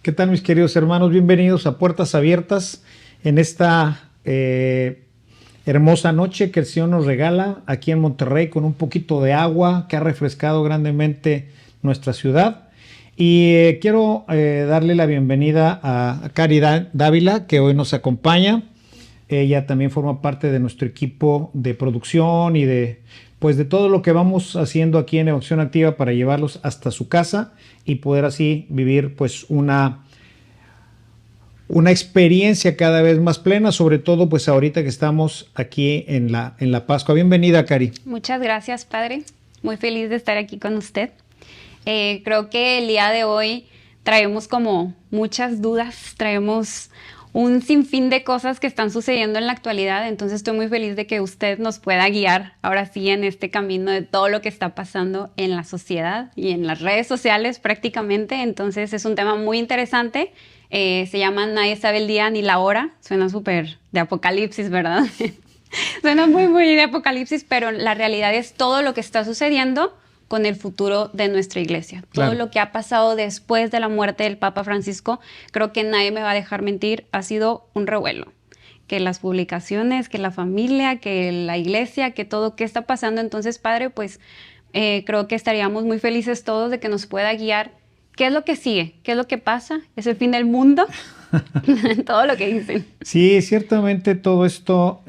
¿Qué tal, mis queridos hermanos? Bienvenidos a Puertas Abiertas en esta hermosa noche que el Señor nos regala aquí en Monterrey con un poquito de agua que ha refrescado grandemente nuestra ciudad. Y quiero darle la bienvenida a Cari Dávila, que hoy nos acompaña. Ella también forma parte de nuestro equipo de producción y de todo lo que vamos haciendo aquí en Evocación Activa para llevarlos hasta su casa y poder así vivir pues una experiencia cada vez más plena, sobre todo pues ahorita que estamos aquí en la Pascua. Bienvenida, Cari. Muchas gracias, padre. Muy feliz de estar aquí con usted. Creo que el día de hoy traemos como muchas dudas, traemos un sinfín de cosas que están sucediendo en la actualidad, entonces estoy muy feliz de que usted nos pueda guiar ahora sí en este camino de todo lo que está pasando en la sociedad y en las redes sociales prácticamente. Entonces es un tema muy interesante. Se llama Nadie sabe el día ni la hora. Suena súper de apocalipsis, ¿verdad? Suena muy, muy de apocalipsis, pero la realidad es todo lo que está sucediendo con el futuro de nuestra iglesia. Claro. Todo lo que ha pasado después de la muerte del Papa Francisco, creo que nadie me va a dejar mentir, ha sido un revuelo. Que las publicaciones, que la familia, que la iglesia, que todo, ¿qué está pasando? Entonces, padre, pues creo que estaríamos muy felices todos de que nos pueda guiar. ¿Qué es lo que sigue? ¿Qué es lo que pasa? ¿Es el fin del mundo? Todo lo que dicen. Sí, ciertamente todo esto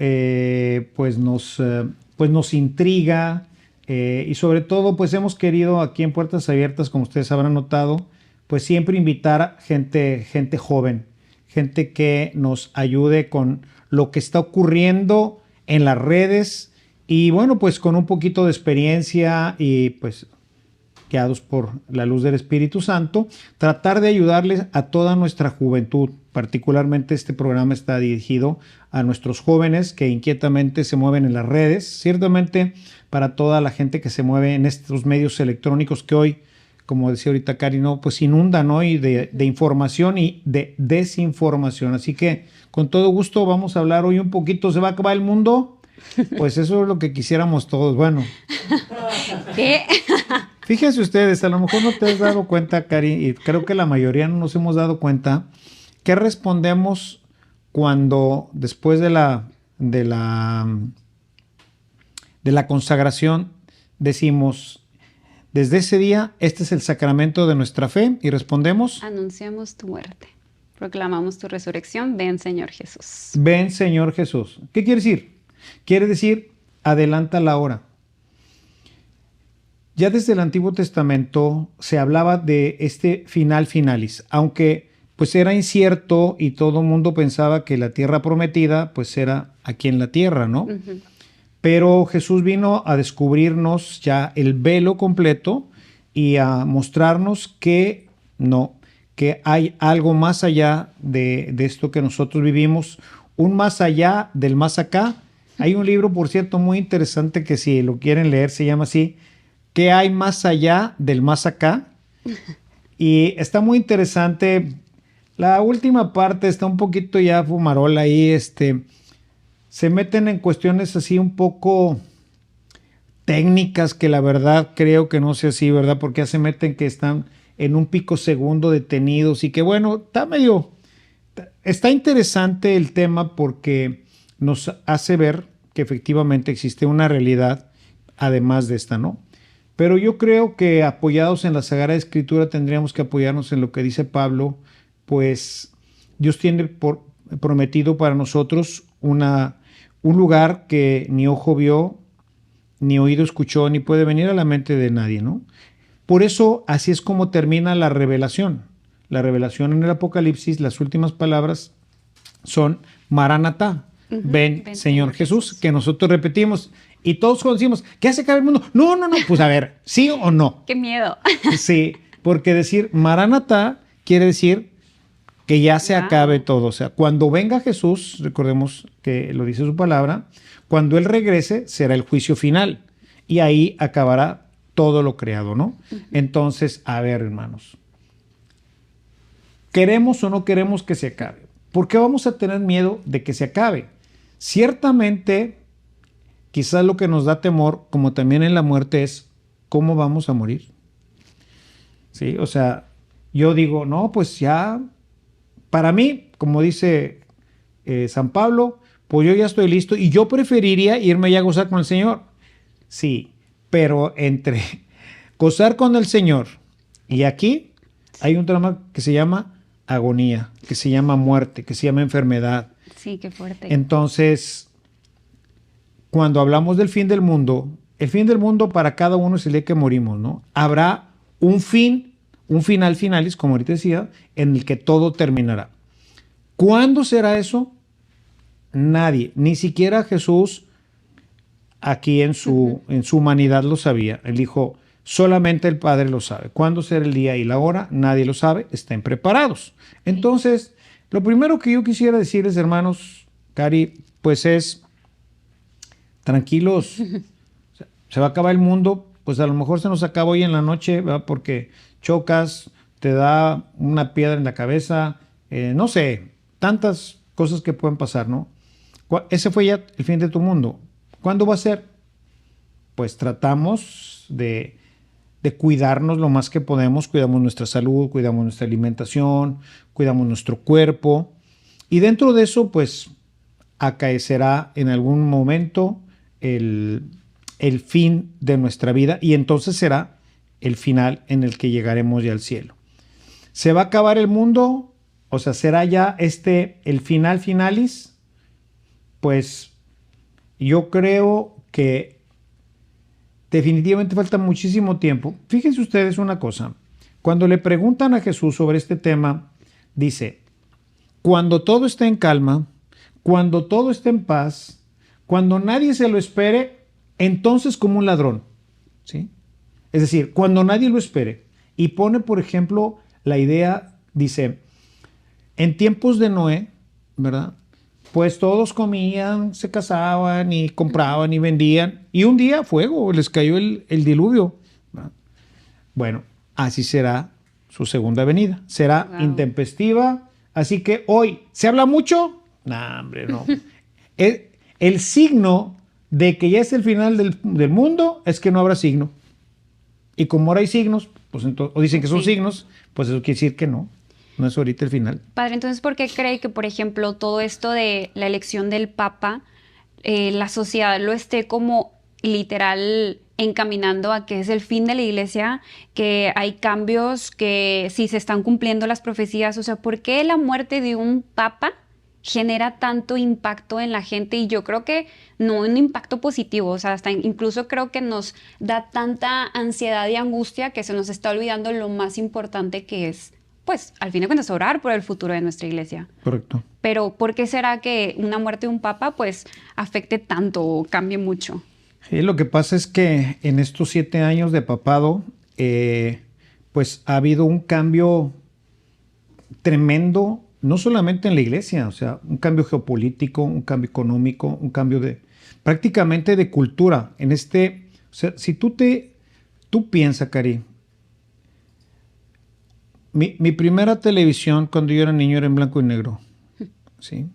pues nos intriga y sobre todo pues hemos querido aquí en Puertas Abiertas, como ustedes habrán notado, pues siempre invitar gente joven, gente que nos ayude con lo que está ocurriendo en las redes y bueno, pues con un poquito de experiencia y pues guiados por la luz del Espíritu Santo, tratar de ayudarles a toda nuestra juventud. Particularmente este programa está dirigido a nuestros jóvenes que inquietamente se mueven en las redes, ciertamente para toda la gente que se mueve en estos medios electrónicos que hoy, como decía ahorita Cari, ¿no? Pues inundan hoy de información y de desinformación. Así que con todo gusto vamos a hablar hoy un poquito. ¿Se va a acabar el mundo? Pues eso es lo que quisiéramos todos. Bueno. ¿Qué? Fíjense ustedes, a lo mejor no te has dado cuenta, Cari, y creo que la mayoría no nos hemos dado cuenta, ¿qué respondemos cuando después de la consagración decimos, desde ese día, este es el sacramento de nuestra fe, y respondemos, Anunciamos tu muerte, proclamamos tu resurrección, ven Señor Jesús. ven Señor Jesús. ¿Qué quiere decir? Quiere decir, adelanta la hora. Ya desde el Antiguo Testamento se hablaba de este final finalis, aunque pues era incierto y todo el mundo pensaba que la tierra prometida pues era aquí en la tierra, ¿no? Pero Jesús vino a descubrirnos ya el velo completo y a mostrarnos que no, que hay algo más allá de esto que nosotros vivimos, un más allá del más acá. Hay un libro, por cierto, muy interesante que si lo quieren leer se llama así, ¿qué hay más allá del más acá? Y está muy interesante. La última parte está un poquito ya fumarola ahí. Se meten en cuestiones así un poco técnicas que la verdad creo que no sea así, ¿verdad? Porque ya se meten que están en un pico segundo detenidos y que bueno, está interesante el tema porque nos hace ver que efectivamente existe una realidad además de esta, ¿no? Pero yo creo que apoyados en la Sagrada Escritura tendríamos que apoyarnos en lo que dice Pablo, pues Dios tiene prometido para nosotros un lugar que ni ojo vio, ni oído escuchó, ni puede venir a la mente de nadie, ¿no? Por eso así es como termina la revelación. La revelación en el Apocalipsis, las últimas palabras son Maranatá, ven Señor Jesús, que nosotros repetimos. Y todos cuando decimos, ¿qué se acaba el mundo? No, pues a ver, ¿sí o no? ¡Qué miedo! Sí, porque decir Maranatá quiere decir que ya se acabe todo. O sea, cuando venga Jesús, recordemos que lo dice su palabra, cuando Él regrese será el juicio final y ahí acabará todo lo creado, ¿no? Entonces, a ver, hermanos, ¿queremos o no queremos que se acabe? ¿Por qué vamos a tener miedo de que se acabe? Ciertamente, quizás lo que nos da temor, como también en la muerte, es cómo vamos a morir. ¿Sí? O sea, yo digo, no, pues ya, para mí, como dice San Pablo, pues yo ya estoy listo y yo preferiría irme ya a gozar con el Señor. Sí, pero entre gozar con el Señor y aquí hay un drama que se llama agonía, que se llama muerte, que se llama enfermedad. Sí, qué fuerte. Entonces, cuando hablamos del fin del mundo, el fin del mundo para cada uno es el día que morimos, ¿no? Habrá un fin, un final finalis, como ahorita decía, en el que todo terminará. ¿Cuándo será eso? Nadie, ni siquiera Jesús aquí en su humanidad lo sabía. Él dijo, solamente el Padre lo sabe. ¿Cuándo será el día y la hora? Nadie lo sabe, estén preparados. Entonces, lo primero que yo quisiera decirles, hermanos, Cari, pues es, tranquilos, se va a acabar el mundo, pues a lo mejor se nos acaba hoy en la noche, ¿verdad? Porque chocas, te da una piedra en la cabeza, no sé, tantas cosas que pueden pasar, ¿no? Ese fue ya el fin de tu mundo. ¿Cuándo va a ser? Pues tratamos de cuidarnos lo más que podemos, cuidamos nuestra salud, cuidamos nuestra alimentación, cuidamos nuestro cuerpo y dentro de eso pues acaecerá en algún momento el fin de nuestra vida y entonces será el final en el que llegaremos ya al cielo. ¿Se va a acabar el mundo? O sea, ¿será ya el final finalis? Pues yo creo que definitivamente falta muchísimo tiempo. Fíjense ustedes una cosa. Cuando le preguntan a Jesús sobre este tema, dice, cuando todo esté en calma, cuando todo esté en paz, cuando nadie se lo espere, entonces como un ladrón. ¿Sí? Es decir, cuando nadie lo espere. Y pone, por ejemplo, la idea, dice, en tiempos de Noé, ¿verdad? Pues todos comían, se casaban y compraban y vendían. Y un día, fuego, les cayó el diluvio. Bueno, así será su segunda venida. Será intempestiva. Así que hoy, ¿se habla mucho? No, hombre, no. El signo de que ya es el final del mundo es que no habrá signo. Y como ahora hay signos, pues entonces, o dicen que son signos, pues eso quiere decir que no. No es ahorita el final. Padre, entonces, ¿por qué cree que, por ejemplo, todo esto de la elección del Papa, la sociedad lo esté como literal encaminando a que es el fin de la Iglesia, que hay cambios, que si se están cumpliendo las profecías? O sea, ¿por qué la muerte de un Papa genera tanto impacto en la gente? Y yo creo que no un impacto positivo, o sea, hasta incluso creo que nos da tanta ansiedad y angustia que se nos está olvidando lo más importante que es, pues, al fin de cuentas, orar por el futuro de nuestra iglesia. Correcto. Pero, ¿por qué será que una muerte de un papa, pues, afecte tanto o cambie mucho? Sí, lo que pasa es que en estos 7 años de papado, pues ha habido un cambio tremendo, no solamente en la iglesia, o sea, un cambio geopolítico, un cambio económico, un cambio prácticamente de cultura. O sea, si tú piensas, Cari, mi primera televisión cuando yo era niño era en blanco y negro, ¿sí?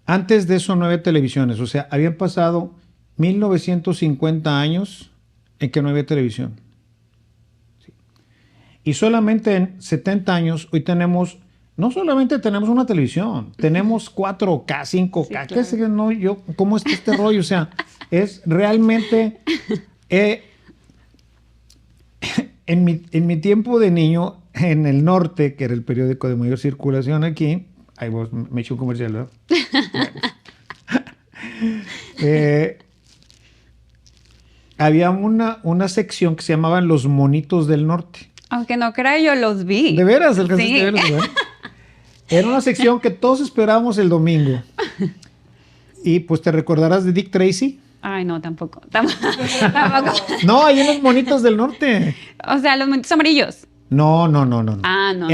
Antes de eso no había televisiones, o sea, habían pasado 1950 años en que no había televisión. ¿Sí? Y solamente en 70 años hoy no solamente tenemos una televisión, tenemos 4K, 5K, sí, claro. ¿Qué sé yo? ¿Cómo está este rollo? O sea, es realmente... En mi tiempo de niño, en El Norte, que era el periódico de mayor circulación aquí, ahí vos me eché un comercial, ¿verdad? Había una sección que se llamaban Los Monitos del Norte. Aunque no crea, yo los vi. ¿De veras? ¿Alcanzaste a verlos, ¿verdad? Era una sección que todos esperábamos el domingo. Y pues te recordarás de Dick Tracy. Ay, no, tampoco. No, hay unos Monitos del Norte. O sea, los monitos amarillos. No. Ah, no.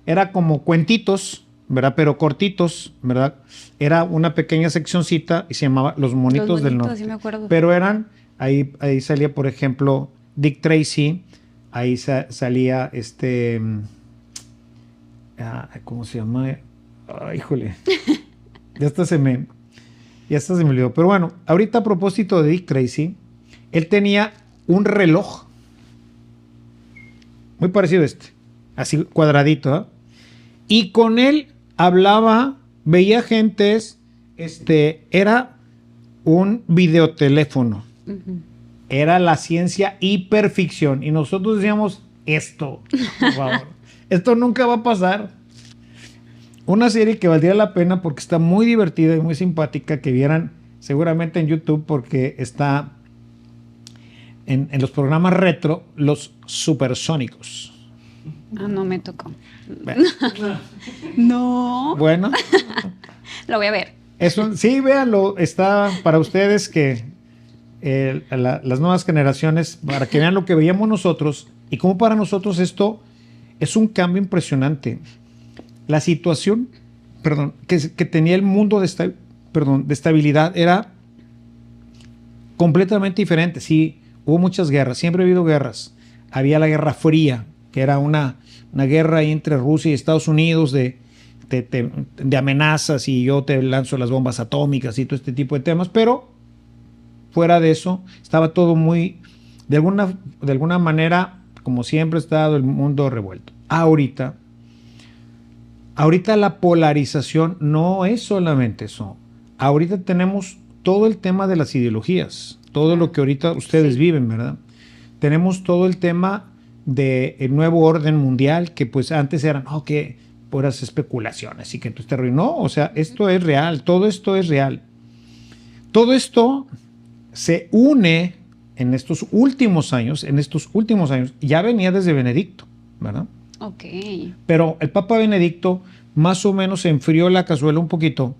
Era como cuentitos, ¿verdad? Pero cortitos, ¿verdad? Era una pequeña seccioncita y se llamaba Los Monitos del Norte. Sí, me acuerdo. Pero ahí salía, por ejemplo, Dick Tracy, ahí salía ¿cómo se llama? Ay, híjole. Ya hasta se me olvidó. Pero bueno, ahorita a propósito de Dick Tracy, él tenía un reloj muy parecido a este, así cuadradito, ¿eh? Y con él hablaba, veía gentes, era un videoteléfono. Era la ciencia hiperficción. Y nosotros decíamos, esto, por favor, esto nunca va a pasar. Una serie que valdría la pena porque está muy divertida y muy simpática, que vieran seguramente en YouTube porque está en los programas retro, Los Supersónicos. Ah, no me tocó. Bueno. No. Bueno. Lo voy a ver. Eso, sí, véanlo. Está para ustedes que las nuevas generaciones, para que vean lo que veíamos nosotros y cómo para nosotros esto es un cambio impresionante. La situación, que tenía el mundo de estabilidad era completamente diferente. Sí, hubo muchas guerras, siempre ha habido guerras. Había la Guerra Fría, que era una guerra ahí entre Rusia y Estados Unidos de amenazas, y yo te lanzo las bombas atómicas y todo este tipo de temas, pero fuera de eso estaba todo muy, de alguna manera, como siempre ha estado el mundo revuelto. Ahorita la polarización no es solamente eso. Ahorita tenemos todo el tema de las ideologías, todo lo que ahorita ustedes viven, ¿verdad? Tenemos todo el tema del nuevo orden mundial, que pues antes eran, que puras especulaciones y que tú te arruinó. O sea, esto es real, todo esto es real. Todo esto se une en estos últimos años, ya venía desde Benedicto, ¿verdad? Ok. Pero el Papa Benedicto más o menos se enfrió la cazuela un poquito,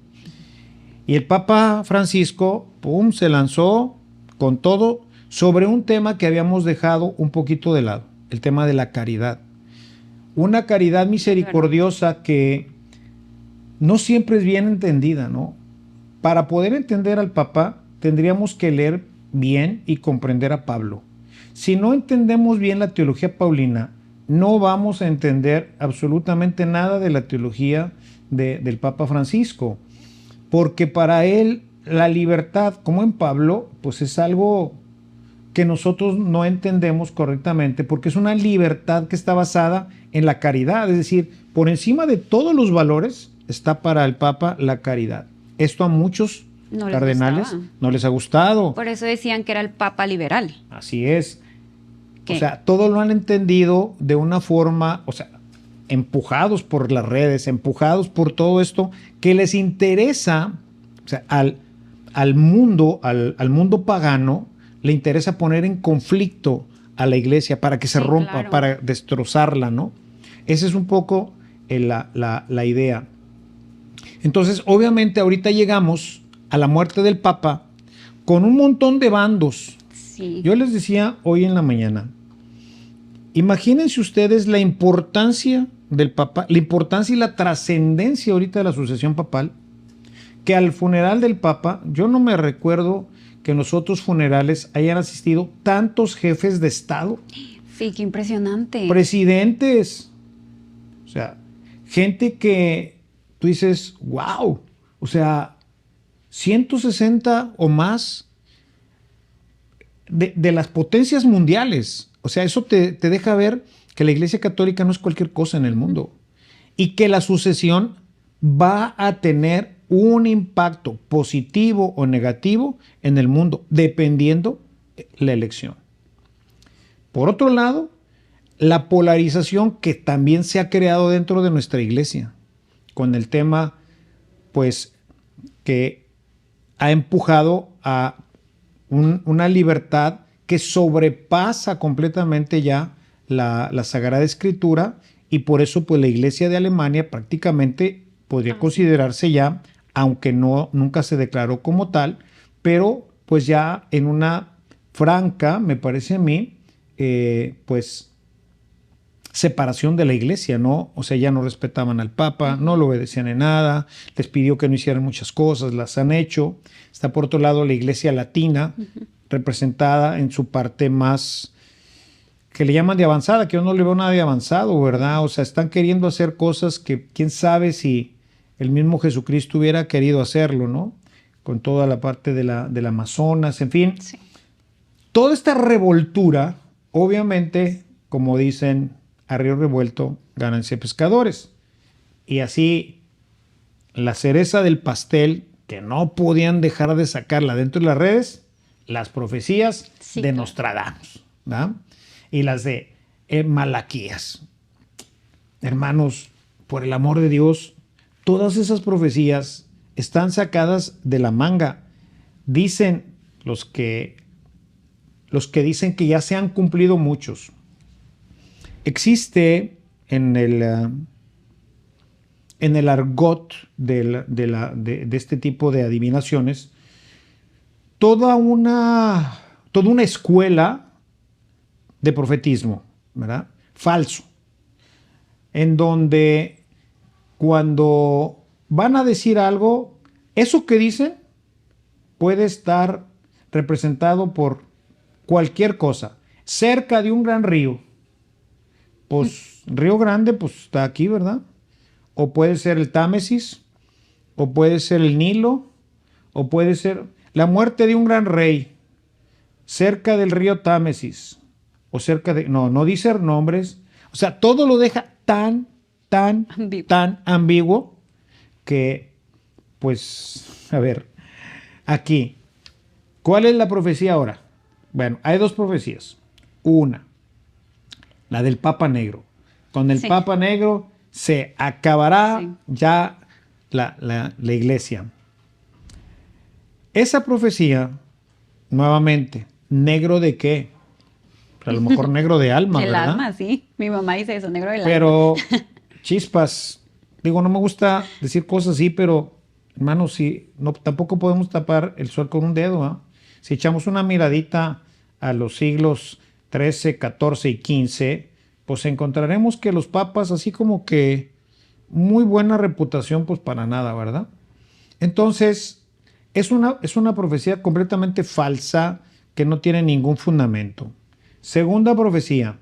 y el Papa Francisco, se lanzó con todo sobre un tema que habíamos dejado un poquito de lado, el tema de la caridad. Una caridad misericordiosa que no siempre es bien entendida, ¿no? Para poder entender al Papa, tendríamos que leer bien y comprender a Pablo. Si no entendemos bien la teología paulina, no vamos a entender absolutamente nada de la teología del Papa Francisco, porque para él la libertad, como en Pablo, pues es algo que nosotros no entendemos correctamente, porque es una libertad que está basada en la caridad, es decir, por encima de todos los valores está para el Papa la caridad. Esto a muchos cardenales no les ha gustado. Por eso decían que era el Papa liberal. Así es. ¿Qué? O sea, todo lo han entendido de una forma, o sea, empujados por las redes, empujados por todo esto que les interesa, o sea, al mundo pagano le interesa poner en conflicto a la iglesia para que se rompa, claro, para destrozarla, ¿no? Esa es un poco la idea. Entonces, obviamente, ahorita llegamos a la muerte del Papa con un montón de bandos. Sí. Yo les decía hoy en la mañana, imagínense ustedes la importancia del Papa, la importancia y la trascendencia ahorita de la sucesión papal, que al funeral del Papa, yo no me recuerdo que en los otros funerales hayan asistido tantos jefes de Estado. Sí, qué impresionante. Presidentes, o sea, gente que tú dices, wow, o sea, 160 o más de las potencias mundiales. O sea, eso te deja ver que la Iglesia Católica no es cualquier cosa en el mundo, y que la sucesión va a tener un impacto positivo o negativo en el mundo, dependiendo la elección. Por otro lado, la polarización que también se ha creado dentro de nuestra iglesia, con el tema, pues, que ha empujado a una libertad que sobrepasa completamente ya la Sagrada Escritura, y por eso, pues, la iglesia de Alemania prácticamente podría considerarse ya, aunque nunca se declaró como tal, pero pues ya en una franca, me parece a mí, pues separación de la iglesia, ¿no? O sea, ya no respetaban al Papa, no lo obedecían en nada, les pidió que no hicieran muchas cosas, las han hecho. Está por otro lado la iglesia latina, representada en su parte más, que le llaman de avanzada, que yo no le veo nada de avanzado, ¿verdad? O sea, están queriendo hacer cosas que quién sabe si el mismo Jesucristo hubiera querido hacerlo, ¿no? Con toda la parte del Amazonas, en fin. Sí. Toda esta revoltura, obviamente, como dicen a río revuelto gánanse pescadores. Y así, la cereza del pastel, que no podían dejar de sacarla dentro de las redes, las profecías Sí, de claro. Nostradamus, ¿verdad? Y las de Malaquías. Hermanos, por el amor de Dios, todas esas profecías están sacadas de la manga. Dicen los que dicen que ya se han cumplido muchos. Existe en el argot de este tipo de adivinaciones toda una escuela de profetismo, ¿verdad? Falso, en donde cuando van a decir algo, eso que dicen puede estar representado por cualquier cosa. Cerca de un gran río, pues Río Grande, pues está aquí, ¿verdad? O puede ser el Támesis, o puede ser el Nilo, o puede ser la muerte de un gran rey, cerca del río Támesis, o cerca de... No dice nombres. O sea, todo lo deja tan ambiguo que, pues, a ver, aquí, ¿cuál es la profecía ahora? Bueno, hay dos profecías. Una, la del Papa Negro. Con el Sí. Papa Negro se acabará Sí. ya la iglesia. Esa profecía, nuevamente, ¿negro de qué? A lo mejor negro de alma, El ¿verdad? alma, sí. Mi mamá dice eso, negro del alma. Pero, chispas, digo, no me gusta decir cosas así, pero, hermano, sí, no, tampoco podemos tapar el sol con un dedo, ¿ah? Si echamos una miradita a los siglos XIII, XIV y XV, pues encontraremos que los papas, así como que muy buena reputación, pues para nada, ¿verdad? Entonces, es una profecía completamente falsa que no tiene ningún fundamento. Segunda profecía,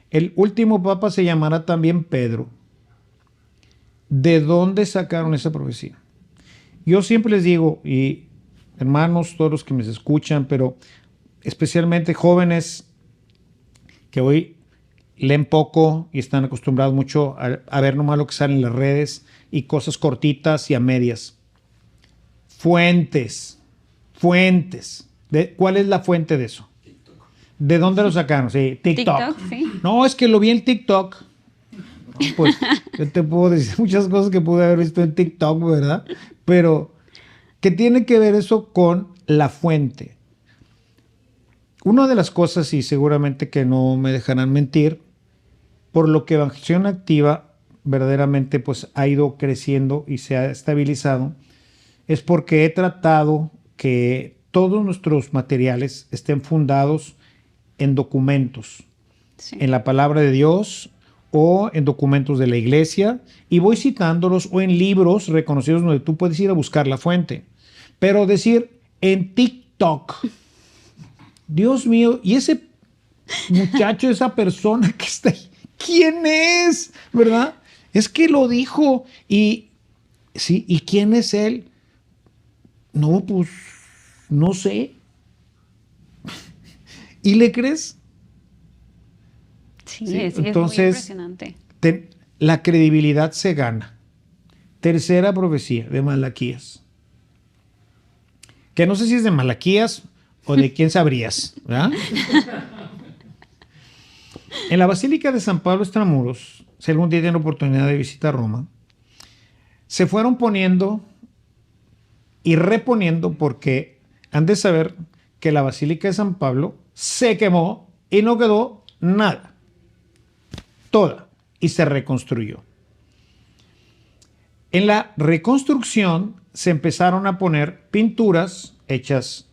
el último papa se llamará también Pedro. ¿De dónde sacaron esa profecía? Yo siempre les digo, y hermanos, todos los que me escuchan, pero especialmente jóvenes que hoy leen poco y están acostumbrados mucho a ver nomás lo que sale en las redes y cosas cortitas y a medias. Fuentes. ¿Cuál es la fuente de eso? ¿De dónde lo sacaron? Sí, TikTok. TikTok, sí. No, es que lo vi en TikTok. No, pues yo te puedo decir muchas cosas que pude haber visto en TikTok, ¿verdad? Pero, ¿qué tiene que ver eso con la fuente? Una de las cosas, y seguramente que no me dejarán mentir, por lo que Evangelización Activa verdaderamente pues ha ido creciendo y se ha estabilizado, es porque he tratado que todos nuestros materiales estén fundados en documentos, Sí. en la palabra de Dios o en documentos de la iglesia, y voy citándolos o en libros reconocidos donde tú puedes ir a buscar la fuente. Pero decir en TikTok, Dios mío, y ese muchacho, esa persona que está ahí, ¿quién es? ¿Verdad? Es que lo dijo. Y sí, ¿y quién es él? No, pues no sé. ¿Y le crees? Sí, Sí, es muy entonces, impresionante. la credibilidad se gana. Tercera profecía de Malaquías. Que no sé si es de Malaquías o de quién sabrías, ¿verdad? En la Basílica de San Pablo Extramuros, si algún día tienen oportunidad de visitar Roma, se fueron poniendo y reponiendo porque han de saber que la Basílica de San Pablo se quemó y no quedó nada. Toda. Y se reconstruyó. En la reconstrucción se empezaron a poner pinturas hechas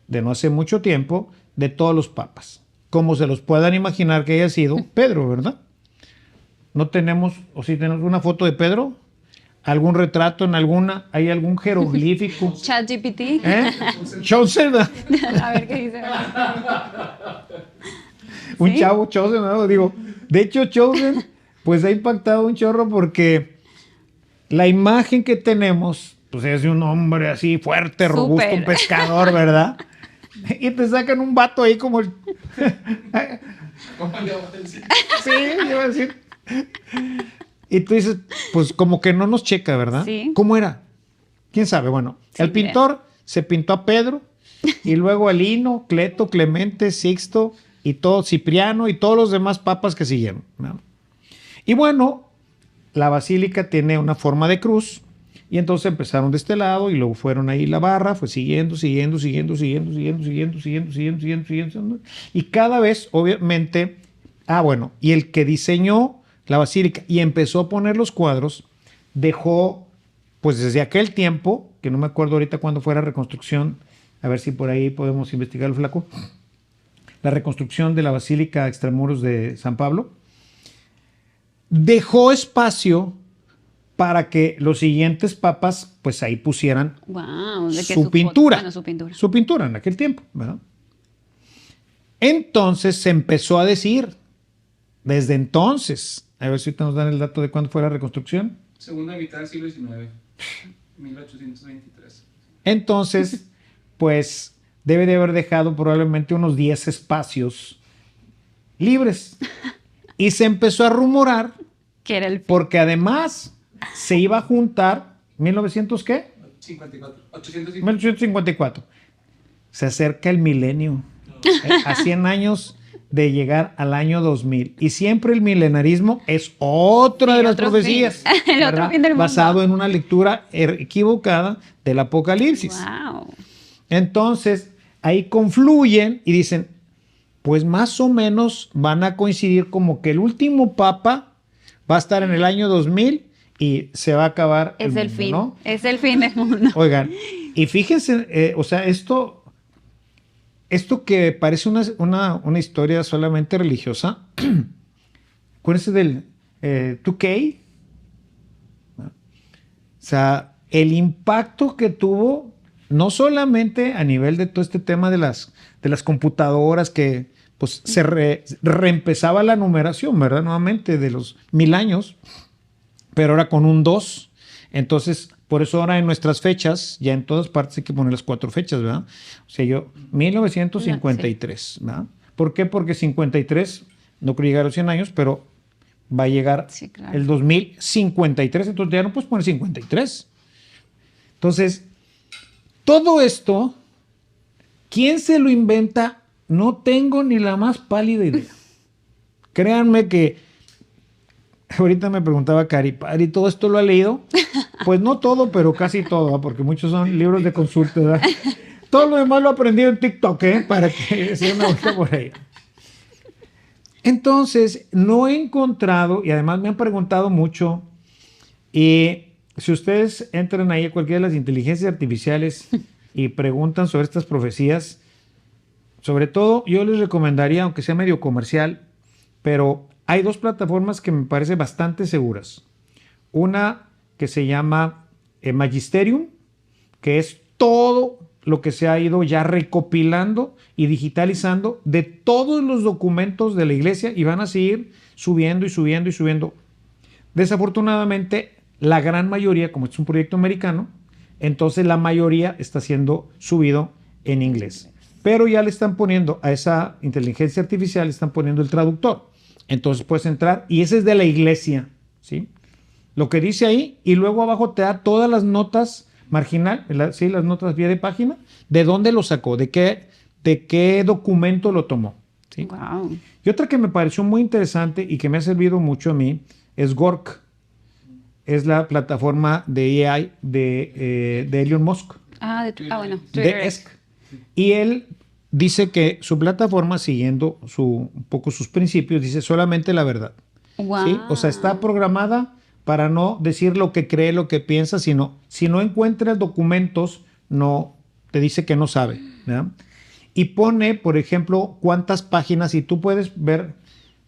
de no hace mucho tiempo de todos los papas. Como se los puedan imaginar que haya sido Pedro, ¿verdad? No tenemos, o si tenemos una foto de Pedro, algún retrato en alguna, hay algún jeroglífico. ChatGPT. Chosen, A ver qué dice. un ¿Sí? chavo Chosen, ¿no? Digo, de hecho Chosen, pues ha impactado un chorro porque la imagen que tenemos, pues es de un hombre así fuerte, robusto, Súper. un pescador, ¿verdad? Y te sacan un vato ahí como ¿Cómo le vamos a decir? Sí, iba a decir. Y tú dices, pues como que no nos checa, ¿verdad? Sí. ¿Cómo era? ¿Quién sabe? Bueno, Sí, el pintor se pintó a Pedro y luego a Lino, Cleto, Clemente, Sixto y todo, Cipriano y todos los demás papas que siguieron, ¿no? Y bueno, la basílica tiene una forma de cruz y entonces empezaron de este lado y luego fueron ahí la barra, fue siguiendo y cada vez, obviamente, bueno, y el que diseñó la basílica y empezó a poner los cuadros, dejó, pues desde aquel tiempo, que no me acuerdo ahorita cuándo fue la reconstrucción, a ver si por ahí podemos investigar, flaco, la reconstrucción de la Basílica Extramuros de San Pablo, dejó espacio para que los siguientes papas, pues ahí pusieran Wow, de que su pintura. Bueno, su pintura. Su pintura en aquel tiempo, ¿verdad? Entonces se empezó a decir, desde entonces, a ver si nos dan el dato de cuándo fue la reconstrucción. Segunda mitad del siglo XIX, 1823. Entonces, pues debe de haber dejado probablemente unos 10 espacios libres. Y se empezó a rumorar, Que era el porque además se iba a juntar, ¿1900 qué? 54, 850. 1854. Se acerca el milenio, a 100 años de llegar al año 2000. Y siempre el milenarismo es otra Sí, de las otro profecías, fin. El otro ¿verdad? fin del mundo. Basado en una lectura equivocada del Apocalipsis. Wow. Entonces, ahí confluyen y dicen, pues más o menos van a coincidir como que el último papa va a estar en el año 2000 y se va a acabar Es el mundo, fin. ¿no? Es el fin del mundo. Oigan, y fíjense, o sea, esto que parece una historia solamente religiosa, acuérdense del 2K. O sea, el impacto que tuvo, no solamente a nivel de todo este tema de las computadoras que pues se reempezaba la numeración, ¿verdad? Nuevamente de los 1000 años, pero ahora con un 2. Entonces, por eso ahora en nuestras fechas, ya en todas partes hay que poner las 4 fechas, ¿verdad? O sea, 1953, ¿verdad? ¿Por qué? Porque 53, no creo llegar a los 100 años, pero va a llegar Sí, claro. el 2053, entonces ya no puedes poner 53. Entonces, todo esto, ¿quién se lo inventa? No tengo ni la más pálida idea. Créanme que ahorita me preguntaba Cari, ¿y todo esto lo ha leído? Pues no todo, pero casi todo, porque muchos son libros de consulta, ¿verdad? Todo lo demás lo he aprendido en TikTok, para que se me vuelta por ahí. Entonces, no he encontrado, y además me han preguntado mucho, y si ustedes entran ahí a cualquiera de las inteligencias artificiales y preguntan sobre estas profecías, sobre todo yo les recomendaría, aunque sea medio comercial, pero hay 2 plataformas que me parecen bastante seguras. Una que se llama Magisterium, que es todo lo que se ha ido ya recopilando y digitalizando de todos los documentos de la iglesia y van a seguir subiendo y subiendo y subiendo. Desafortunadamente, la gran mayoría, como es un proyecto americano, entonces la mayoría está siendo subido en inglés. Pero ya le están poniendo a esa inteligencia artificial, le están poniendo el traductor. Entonces puedes entrar y ese es de la iglesia, ¿sí? Lo que dice ahí y luego abajo te da todas las notas marginal, sí, las notas vía de página, de dónde lo sacó, de qué documento lo tomó, ¿sí? Wow. Y otra que me pareció muy interesante y que me ha servido mucho a mí es Gork. Es la plataforma de AI de Elon Musk, Bueno, de Twitter. ESC. Y él dice que su plataforma, siguiendo un poco sus principios, dice solamente la verdad. Wow. ¿Sí? O sea, está programada para no decir lo que cree, lo que piensa, sino si no encuentras documentos, no te dice que no sabe, ¿verdad? Y pone, por ejemplo, cuántas páginas, y tú puedes ver,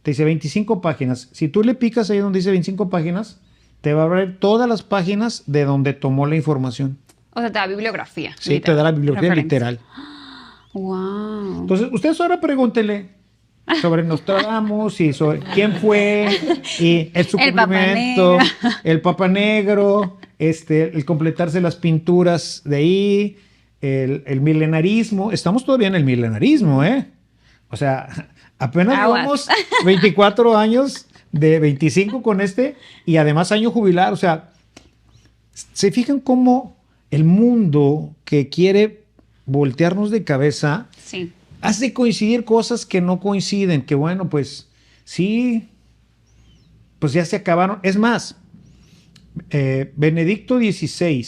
te dice 25 páginas. Si tú le picas ahí donde dice 25 páginas, te va a ver todas las páginas de donde tomó la información. O sea, te da bibliografía. Sí, te da la bibliografía literal. Wow. Entonces, ustedes ahora pregúntenle sobre Nostradamus y sobre quién fue y el sufrimiento, el Papa Negro, el completarse las pinturas de ahí, el milenarismo. Estamos todavía en el milenarismo, ¿eh? O sea, Apenas Aguas. llevamos 24 años de 25 con y además año jubilar. O sea, ¿se fijan cómo el mundo que quiere voltearnos de cabeza Sí. hace coincidir cosas que no coinciden? Que bueno, pues sí, pues ya se acabaron. Es más, Benedicto XVI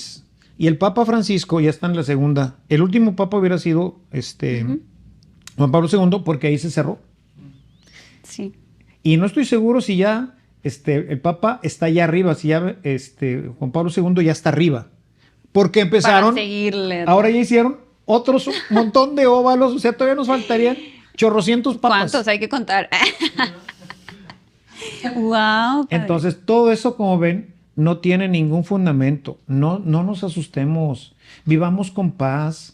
y el Papa Francisco ya están en la segunda. El último Papa hubiera sido Juan Pablo II, porque ahí se cerró. Sí. Y no estoy seguro si ya el Papa está allá arriba, si ya Juan Pablo II ya está arriba. Porque empezaron, Para seguirle. ahora ya hicieron otros un montón de óvalos, o sea, todavía nos faltarían chorrocientos papas. ¿Cuántos hay que contar? Wow. Entonces, todo eso, como ven, no tiene ningún fundamento. No nos asustemos. Vivamos con paz.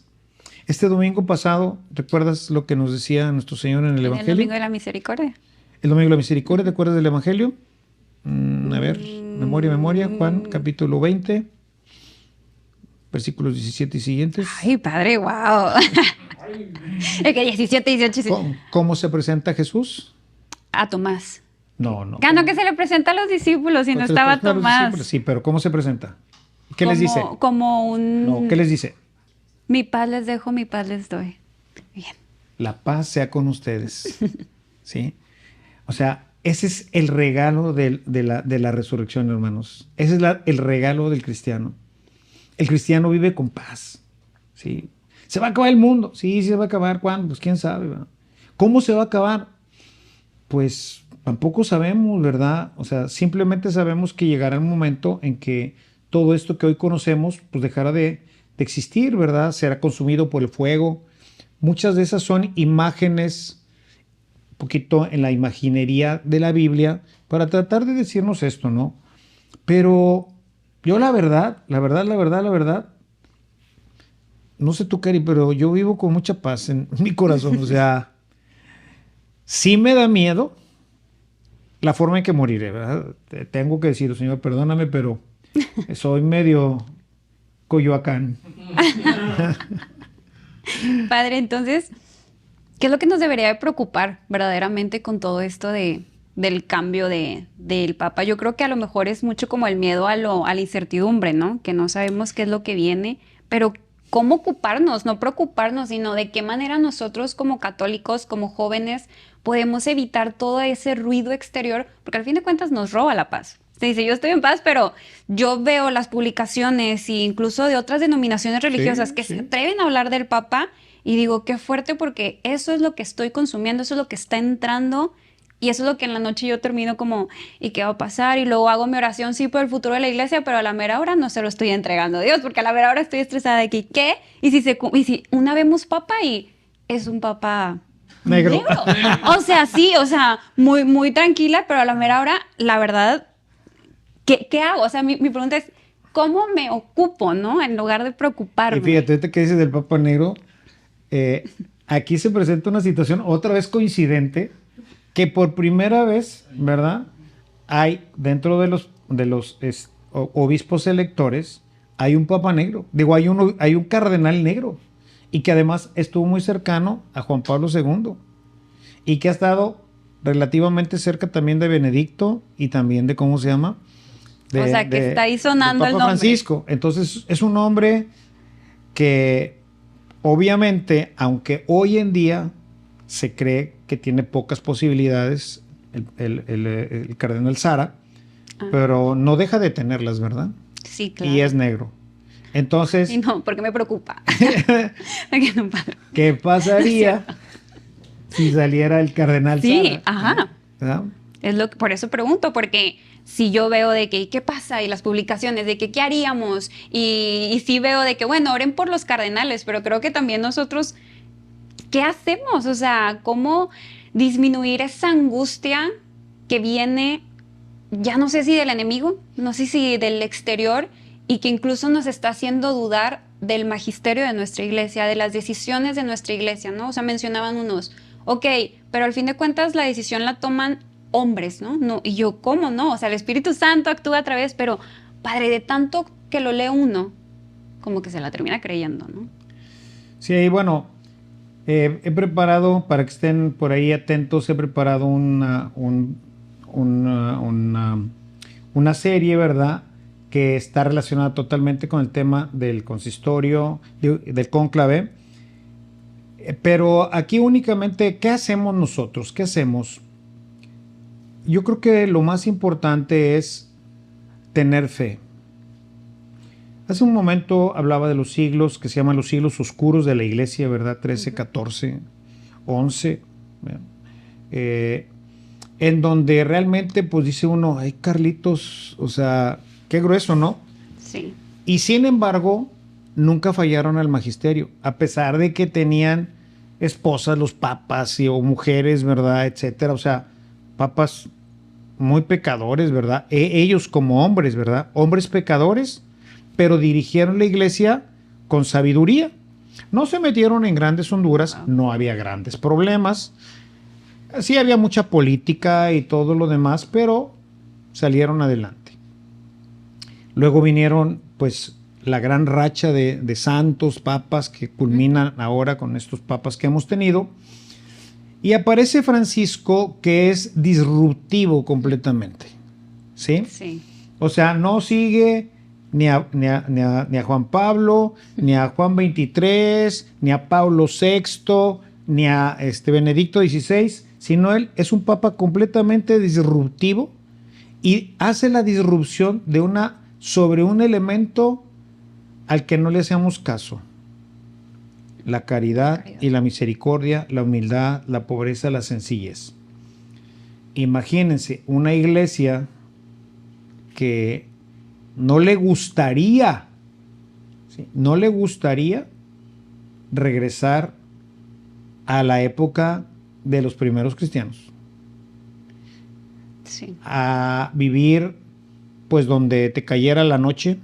Este domingo pasado, ¿recuerdas lo que nos decía nuestro Señor en el Evangelio? El domingo de la misericordia. El domingo de la misericordia, ¿te acuerdas del Evangelio? A ver, memoria, Juan, capítulo 20, versículos 17 y siguientes. Ay, padre, wow. Es que 17, 18. ¿Cómo se presenta Jesús? A Tomás. No. No, que se le presenta a los discípulos y no Se le estaba presenta a los Tomás. discípulos. Sí, pero ¿cómo se presenta? ¿Qué les dice? Como un... No, ¿qué les dice? Mi paz les dejo, mi paz les doy. Bien. La paz sea con ustedes. ¿Sí? O sea, ese es el regalo de la resurrección, hermanos. Ese es el regalo del cristiano. El cristiano vive con paz. ¿Sí? ¿Se va a acabar el mundo? Sí, se va a acabar. ¿Cuándo? Pues quién sabe, ¿verdad? ¿Cómo se va a acabar? Pues tampoco sabemos, ¿verdad? O sea, simplemente sabemos que llegará el momento en que todo esto que hoy conocemos, pues dejará de existir, ¿verdad? Será consumido por el fuego. Muchas de esas son imágenes, un poquito en la imaginería de la Biblia, para tratar de decirnos esto, ¿no? Pero yo la verdad, no sé tú, Cari, pero yo vivo con mucha paz en mi corazón. O sea, sí me da miedo la forma en que moriré, ¿verdad? Tengo que decir, Señor, perdóname, pero soy medio Coyoacán. Padre, entonces, ¿qué es lo que nos debería de preocupar verdaderamente con todo esto del cambio del Papa? Yo creo que a lo mejor es mucho como el miedo a la incertidumbre, ¿no? Que no sabemos qué es lo que viene, pero ¿cómo ocuparnos? No preocuparnos, sino de qué manera nosotros como católicos, como jóvenes, podemos evitar todo ese ruido exterior, porque al fin de cuentas nos roba la paz. Se dice, yo estoy en paz, pero yo veo las publicaciones e incluso de otras denominaciones religiosas que se atreven a hablar del Papa y digo, qué fuerte, porque eso es lo que estoy consumiendo, eso es lo que está entrando y eso es lo que en la noche yo termino como, ¿y qué va a pasar? Y luego hago mi oración, sí, por el futuro de la iglesia, pero a la mera hora no se lo estoy entregando a Dios, porque a la mera hora estoy estresada de que, ¿qué? Y si una vemos Papa y es un Papa negro. O sea, sí, o sea, muy, muy tranquila, pero a la mera hora, la verdad, ¿qué hago? O sea, mi pregunta es, ¿cómo me ocupo, no? En lugar de preocuparme. Y fíjate, ahorita que dices del Papa Negro, aquí se presenta una situación otra vez coincidente, que por primera vez, ¿verdad? Hay dentro de los obispos electores, hay un Papa Negro. Digo, hay un cardenal negro. Y que además estuvo muy cercano a Juan Pablo II. Y que ha estado relativamente cerca también de Benedicto y también de, ¿cómo se llama? O sea, que está ahí sonando el el Papa nombre. Francisco. Entonces, es un hombre que obviamente, aunque hoy en día se cree que tiene pocas posibilidades, el cardenal Sara, pero no deja de tenerlas, ¿verdad? Sí, claro. Y es negro. Entonces, Y no, porque me preocupa. ¿qué pasaría si saliera el cardenal Sara? Sí, ajá. ¿Verdad? Por eso pregunto, porque si yo veo de que, ¿qué pasa? Y las publicaciones de que, ¿qué haríamos? Y sí veo de que, bueno, oren por los cardenales, pero creo que también nosotros, ¿qué hacemos? O sea, ¿cómo disminuir esa angustia que viene, ya no sé si del enemigo, no sé si del exterior, y que incluso nos está haciendo dudar del magisterio de nuestra iglesia, de las decisiones de nuestra iglesia, ¿no? O sea, mencionaban unos, ok, pero al fin de cuentas la decisión la toman hombres, ¿no? Y yo, ¿cómo no? O sea, el Espíritu Santo actúa a través, pero, padre, de tanto que lo lee uno, como que se la termina creyendo, ¿no? Sí, bueno, He preparado, para que estén por ahí atentos, he preparado una serie, ¿verdad? Que está relacionada totalmente con el tema del consistorio, del cónclave. Pero aquí únicamente, ¿qué hacemos nosotros? ¿Qué hacemos? Yo creo que lo más importante es tener fe. Hace un momento hablaba de los siglos que se llaman los siglos oscuros de la iglesia, ¿verdad? 13, 14, 11. En donde realmente, pues dice uno, ay, Carlitos, o sea, qué grueso, ¿no? Sí. Y sin embargo, nunca fallaron al magisterio, a pesar de que tenían esposas los papas o mujeres, ¿verdad? Etcétera. O sea, papas muy pecadores, ¿verdad? Ellos como hombres, ¿verdad? Hombres pecadores, pero dirigieron la iglesia con sabiduría. No se metieron en grandes honduras, no había grandes problemas. Sí había mucha política y todo lo demás, pero salieron adelante. Luego vinieron, pues, la gran racha de santos, papas, que culminan ahora con estos papas que hemos tenido. Y aparece Francisco, que es disruptivo completamente. ¿Sí? Sí. O sea, no sigue ni a Juan Pablo, ni a Juan XXIII, ni a Pablo VI, ni a Benedicto XVI, sino él es un papa completamente disruptivo y hace la disrupción sobre un elemento al que no le hacemos caso. La caridad y la misericordia, la humildad, la pobreza, la sencillez. Imagínense una iglesia que no le gustaría, ¿sí? No le gustaría regresar a la época de los primeros cristianos. Sí. A vivir, pues, donde te cayera la noche,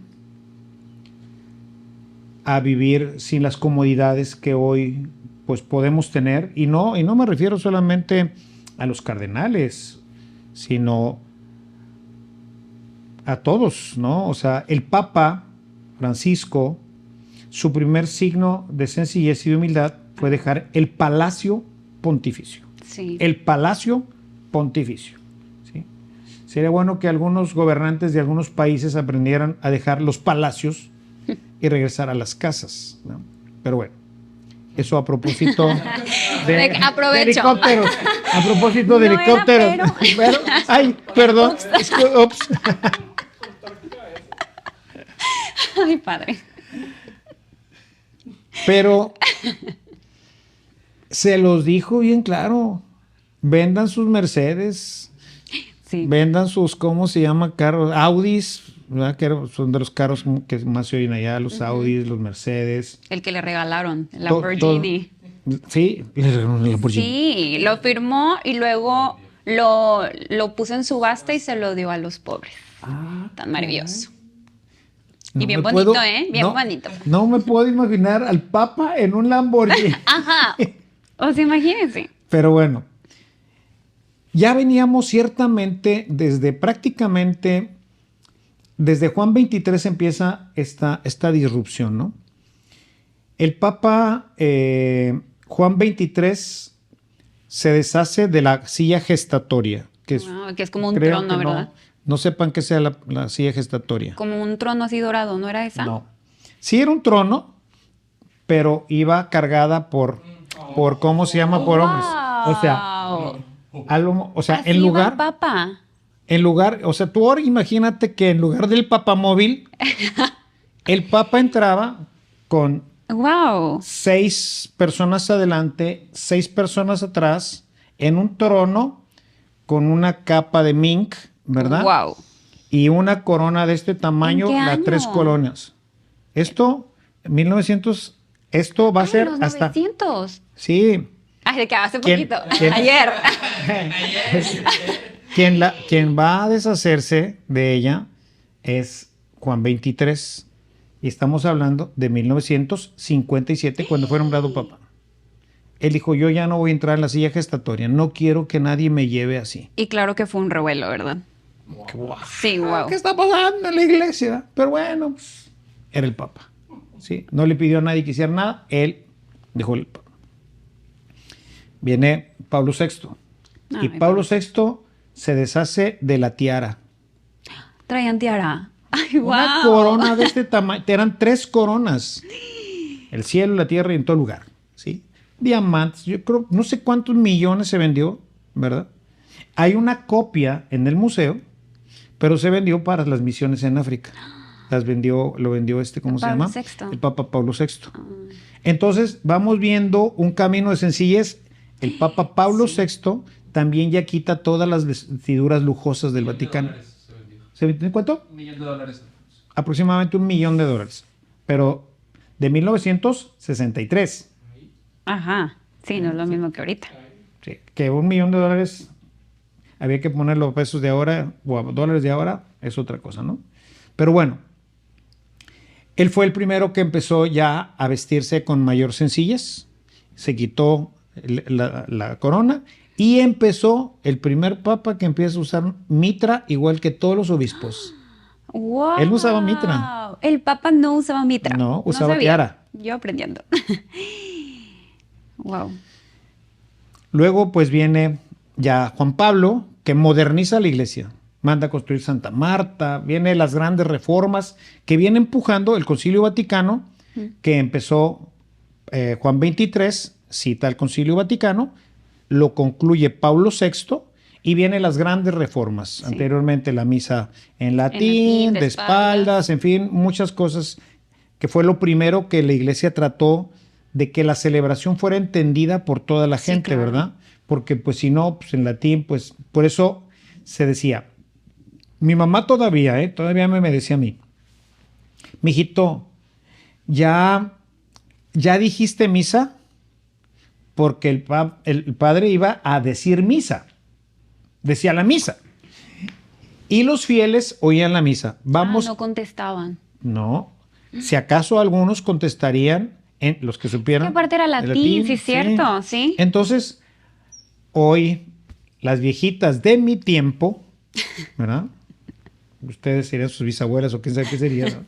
a vivir sin las comodidades que hoy, pues, podemos tener. Y no me refiero solamente a los cardenales, sino a todos, ¿no? O sea, el Papa Francisco, su primer signo de sencillez y de humildad fue dejar el palacio pontificio. Sí. El palacio pontificio. ¿Sí? Sería bueno que algunos gobernantes de algunos países aprendieran a dejar los palacios y regresar a las casas, ¿no? Pero bueno, eso a propósito de Aprovecho. helicópteros. A propósito de No helicópteros. era, pero- Ay, perdón. Es que, ups. Ay, padre. Pero se los dijo bien claro. Vendan sus Mercedes, Sí. vendan sus, ¿cómo se llama? Carros, Audis, ¿verdad? Que son de los carros que más se oyen allá, los Audis, los Mercedes. El que le regalaron, el To- Lamborghini. Sí, el Lamborghini. Sí, lo firmó y luego lo puso en subasta y se lo dio a los pobres. Tan maravilloso. Y bien me bonito, ¿eh? Bien bonito. No me puedo imaginar al Papa en un Lamborghini. Ajá. O sea, imagínense. Pero bueno, ya veníamos ciertamente prácticamente desde Juan XXIII empieza esta disrupción, ¿no? El Papa Juan XXIII se deshace de la silla gestatoria, que es, Wow, que es como un creo trono, que ¿verdad? no sepan qué sea la silla gestatoria. Como un trono así dorado, ¿no era esa? No. Sí era un trono, pero iba cargada por ¿cómo se llama? Por hombres. O sea, Así en iba lugar, el Papa. o sea, tú ahora imagínate que en lugar del papamóvil, el Papa entraba con Wow. 6 personas adelante, 6 personas atrás, en un trono con una capa de mink, ¿verdad? Wow. Y una corona de este tamaño, ¿En qué las año? 3 colonias. Esto, 1900, esto va a ser los hasta... 900. Sí. Ay, de que hace ¿Quién- poquito. quién- Ayer. Quien va a deshacerse de ella es Juan XXIII. Y estamos hablando de 1957, cuando fue nombrado papa. Él dijo, yo ya no voy a entrar en la silla gestatoria. No quiero que nadie me lleve así. Y claro que fue un revuelo, ¿verdad? Wow. Sí, wow. ¿Qué está pasando en la iglesia? Pero bueno, pues, era el papa. ¿Sí? No le pidió a nadie que hiciera nada. Él dejó el papa. viene Pablo VI. Y Ay, Pablo VI se deshace de la tiara. Traían tiara. Ay, Una wow. corona de este tamaño. Eran 3 coronas. El cielo, la tierra y en todo lugar. ¿Sí? Diamantes. Yo creo, no sé cuántos millones se vendió, ¿verdad? Hay una copia en el museo, pero se vendió para las misiones en África. Lo vendió ¿cómo se Pablo llama? VI. El Papa Pablo VI. Entonces, vamos viendo un camino de sencillez. El Papa Pablo VI también ya quita todas las vestiduras lujosas del Vaticano. ¿Se vendió cuánto? $1.000.000. Aproximadamente $1.000.000. Pero de 1963. Ajá. Sí, no es lo mismo que ahorita. Sí, que $1.000.000 había que ponerlo a pesos de ahora o a dólares de ahora, es otra cosa, ¿no? Pero bueno, él fue el primero que empezó ya a vestirse con mayor sencillez, se quitó la corona y empezó el primer papa que empieza a usar mitra igual que todos los obispos. Wow. Él no usaba mitra. El Papa no usaba mitra. No, usaba sabía. tiara. Yo aprendiendo. Wow. Luego pues viene ya Juan Pablo, que moderniza la iglesia, manda a construir Santa Marta, vienen las grandes reformas que viene empujando el Concilio Vaticano, que empezó Juan XXIII, cita el Concilio Vaticano, lo concluye Pablo VI y vienen las grandes reformas. Sí. Anteriormente la misa en latín, de espaldas, en fin, muchas cosas, que fue lo primero que la iglesia trató de que la celebración fuera entendida por toda la Sí, gente, claro. ¿verdad? Porque pues si no, pues en latín, pues por eso se decía. Mi mamá todavía me decía a mí, mijito, ya dijiste misa, porque el padre iba a decir misa, decía la misa, y los fieles oían la misa. Vamos, No contestaban. no, si acaso algunos contestarían, los que supieran. Que aparte era el latín, sí, es cierto, sí. Entonces, hoy, las viejitas de mi tiempo, ¿verdad? Ustedes serían sus bisabuelas o quién sabe qué sería, ¿no?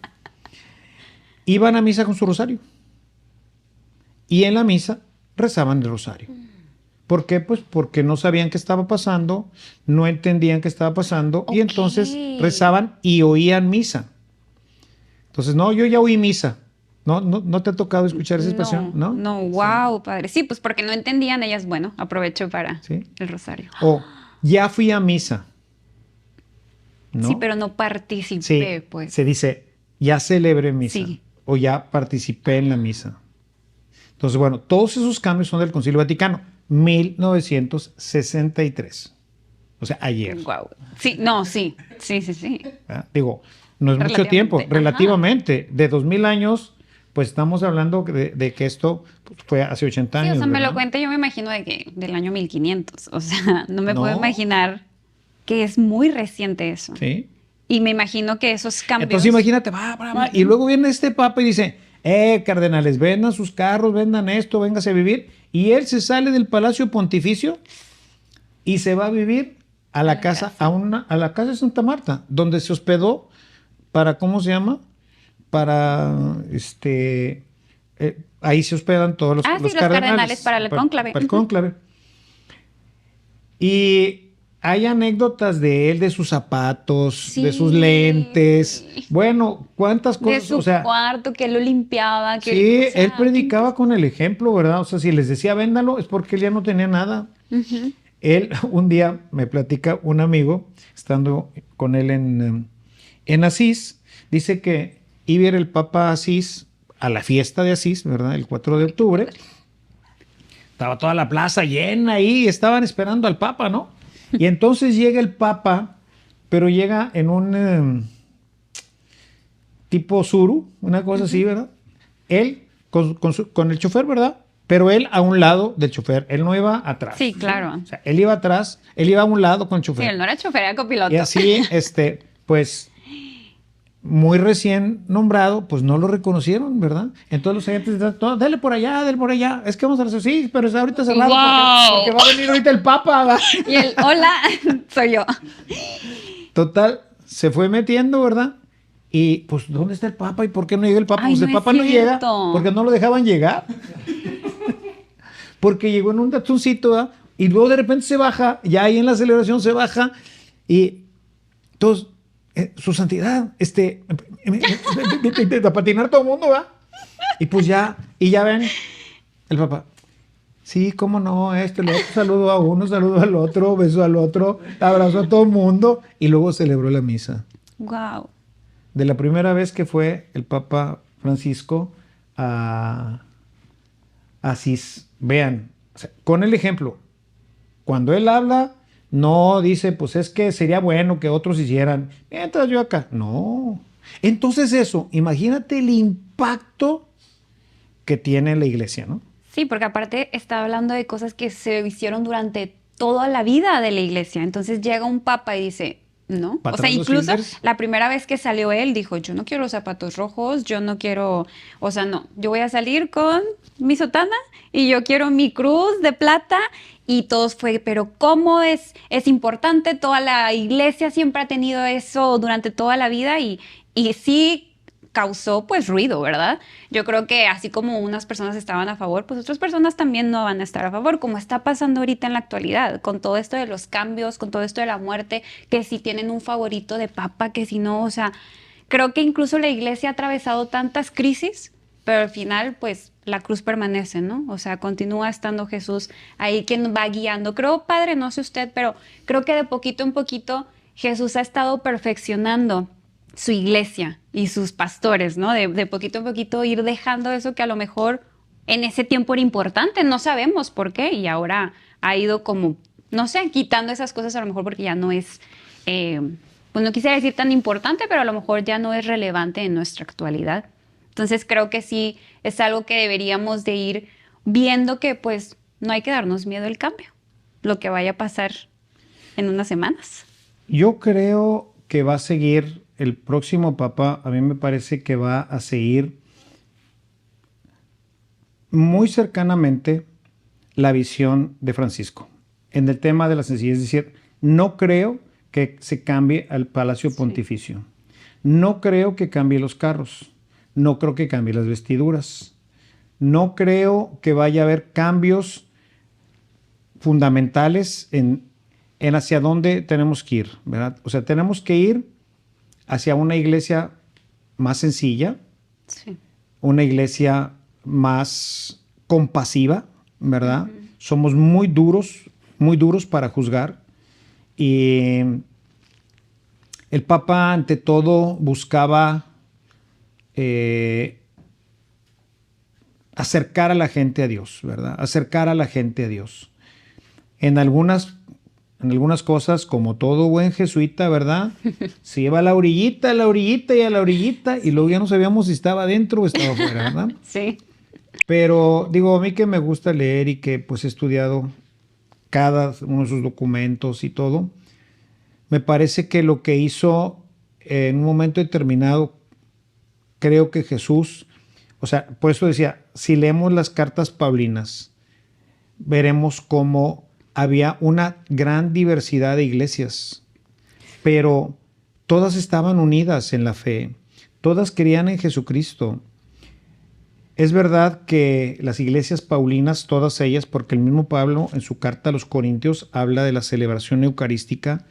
Iban a misa con su rosario. Y en la misa rezaban el rosario. ¿Por qué? Pues porque no sabían qué estaba pasando, no entendían qué estaba pasando, y entonces rezaban y oían misa. Entonces, no, yo ya oí misa. ¿No te ha tocado escuchar esa expresión? No, wow, padre. Sí, pues porque no entendían ellas, bueno, aprovecho para Sí. el rosario. O ya fui a misa. ¿No? Sí, pero no participé, Sí, pues. se dice, ya celebré misa. Sí. O ya participé en la misa. Entonces, bueno, todos esos cambios son del Concilio Vaticano, 1963. O sea, ayer. Wow. Sí, no, sí. Sí. ¿Verdad? Digo, no es mucho tiempo, Relativamente, relativamente. De 2000 años, pues estamos hablando de que esto fue hace 80 Sí, años. o sea, me ¿verdad? lo cuento, yo me imagino del año 1500. O sea, no me puedo No. imaginar que es muy reciente eso. Sí. Y me imagino que esos cambios. Entonces imagínate, va. Y luego viene este papa y dice, cardenales, vendan sus carros, vendan esto, véngase a vivir. Y él se sale del Palacio Pontificio y se va a vivir a la casa, a la casa de Santa Marta, donde se hospedó para, ¿cómo se llama? Para, ahí se hospedan todos los, los cardenales para el cónclave. Para el cónclave. Y hay anécdotas de él, de sus zapatos, de sus lentes. Bueno, cuántas cosas. De su cuarto, que lo limpiaba. Que, sí, él predicaba con el ejemplo, ¿verdad? O sea, si les decía véndalo, es porque él ya no tenía nada. Uh-huh. Él, un día me platica un amigo, estando con él en Asís, dice que iba a ir el Papa Asís a la fiesta de Asís, ¿verdad? El 4 de octubre. Estaba toda la plaza llena ahí, estaban esperando al Papa, ¿no? Y entonces llega el Papa, pero llega en un tipo suru, una cosa así, ¿verdad? Él con el chofer, ¿verdad? Pero él a un lado del chofer, él no iba atrás. Sí, claro. O sea, él iba atrás, él iba a un lado con el chofer. Sí, él no era chofer, era copiloto. Y así, pues, muy recién nombrado, pues no lo reconocieron, ¿verdad? Entonces los agentes decían, dale por allá, es que vamos a hacer, sí, pero está ahorita cerrado porque va a venir ahorita el Papa. ¿Va? Y él, hola, soy yo. Total, se fue metiendo, ¿verdad? Y pues, ¿dónde está el Papa? ¿Y por qué no llega el Papa? Ay, Pues el no es Papa no llega cierto. porque no lo dejaban llegar. porque llegó en un tachoncito, ¿verdad? Y luego de repente se baja, ya ahí en la celebración se baja, y todos, su santidad, a patinar todo el mundo, ¿va? Y pues ya ven, el papá, sí, cómo no, el otro, saludo a uno, saludo al otro, beso al otro, abrazo a todo el mundo, y luego celebró la misa. Wow. De la primera vez que fue el Papa Francisco a Asís. Vean, o sea, con el ejemplo, cuando él habla, no dice, pues es que sería bueno que otros hicieran, mientras yo acá. No. Entonces eso, imagínate el impacto que tiene la iglesia, ¿no? Sí, porque aparte está hablando de cosas que se hicieron durante toda la vida de la iglesia. Entonces llega un papa y dice, no. O sea, Patrón de los incluso fielders. la primera vez que salió él dijo, yo no quiero zapatos rojos, yo no quiero, o sea, no, yo voy a salir con mi sotana y yo quiero mi cruz de plata. Y todos fue, pero ¿cómo es importante? Toda la iglesia siempre ha tenido eso durante toda la vida y sí causó pues ruido, ¿verdad? Yo creo que así como unas personas estaban a favor, pues otras personas también no van a estar a favor, como está pasando ahorita en la actualidad, con todo esto de los cambios, con todo esto de la muerte, que si tienen un favorito de papa, que si no, o sea, creo que incluso la iglesia ha atravesado tantas crisis, pero al final pues la cruz permanece, ¿no? O sea, continúa estando Jesús ahí que nos va guiando. Creo, Padre, no sé usted, pero creo que de poquito en poquito Jesús ha estado perfeccionando su iglesia y sus pastores, ¿no? De poquito en poquito ir dejando eso que a lo mejor en ese tiempo era importante, no sabemos por qué, y ahora ha ido como, no sé, quitando esas cosas a lo mejor porque ya no es, pues no quisiera decir tan importante, pero a lo mejor ya no es relevante en nuestra actualidad. Entonces creo que sí es algo que deberíamos de ir viendo que pues no hay que darnos miedo al cambio, lo que vaya a pasar en unas semanas. Yo creo que va a seguir el próximo papa, a mí me parece que va a seguir muy cercanamente la visión de Francisco en el tema de la sencillez. Es decir, no creo que se cambie al Palacio Pontificio. No creo que cambie los carros. No creo que cambie las vestiduras. No creo que vaya a haber cambios fundamentales en hacia dónde tenemos que ir, ¿verdad? O sea, tenemos que ir hacia una iglesia más sencilla, Sí. una iglesia más compasiva, ¿verdad? Somos muy duros para juzgar. Y el Papa, ante todo, buscaba acercar a la gente a Dios, ¿verdad? Acercar a la gente a Dios. En algunas cosas, como todo buen jesuita, ¿verdad? Se lleva a la orillita, y a la orillita, y luego ya no sabíamos si estaba adentro o estaba afuera, ¿verdad? Sí. Pero digo, a mí que me gusta leer y que pues he estudiado cada uno de sus documentos y todo, me parece que lo que hizo en un momento determinado, creo que Jesús, o sea, por eso decía, si leemos las cartas paulinas, veremos cómo había una gran diversidad de iglesias, pero todas estaban unidas en la fe, todas creían en Jesucristo. Es verdad que las iglesias paulinas, todas ellas, porque el mismo Pablo en su carta a los Corintios habla de la celebración eucarística,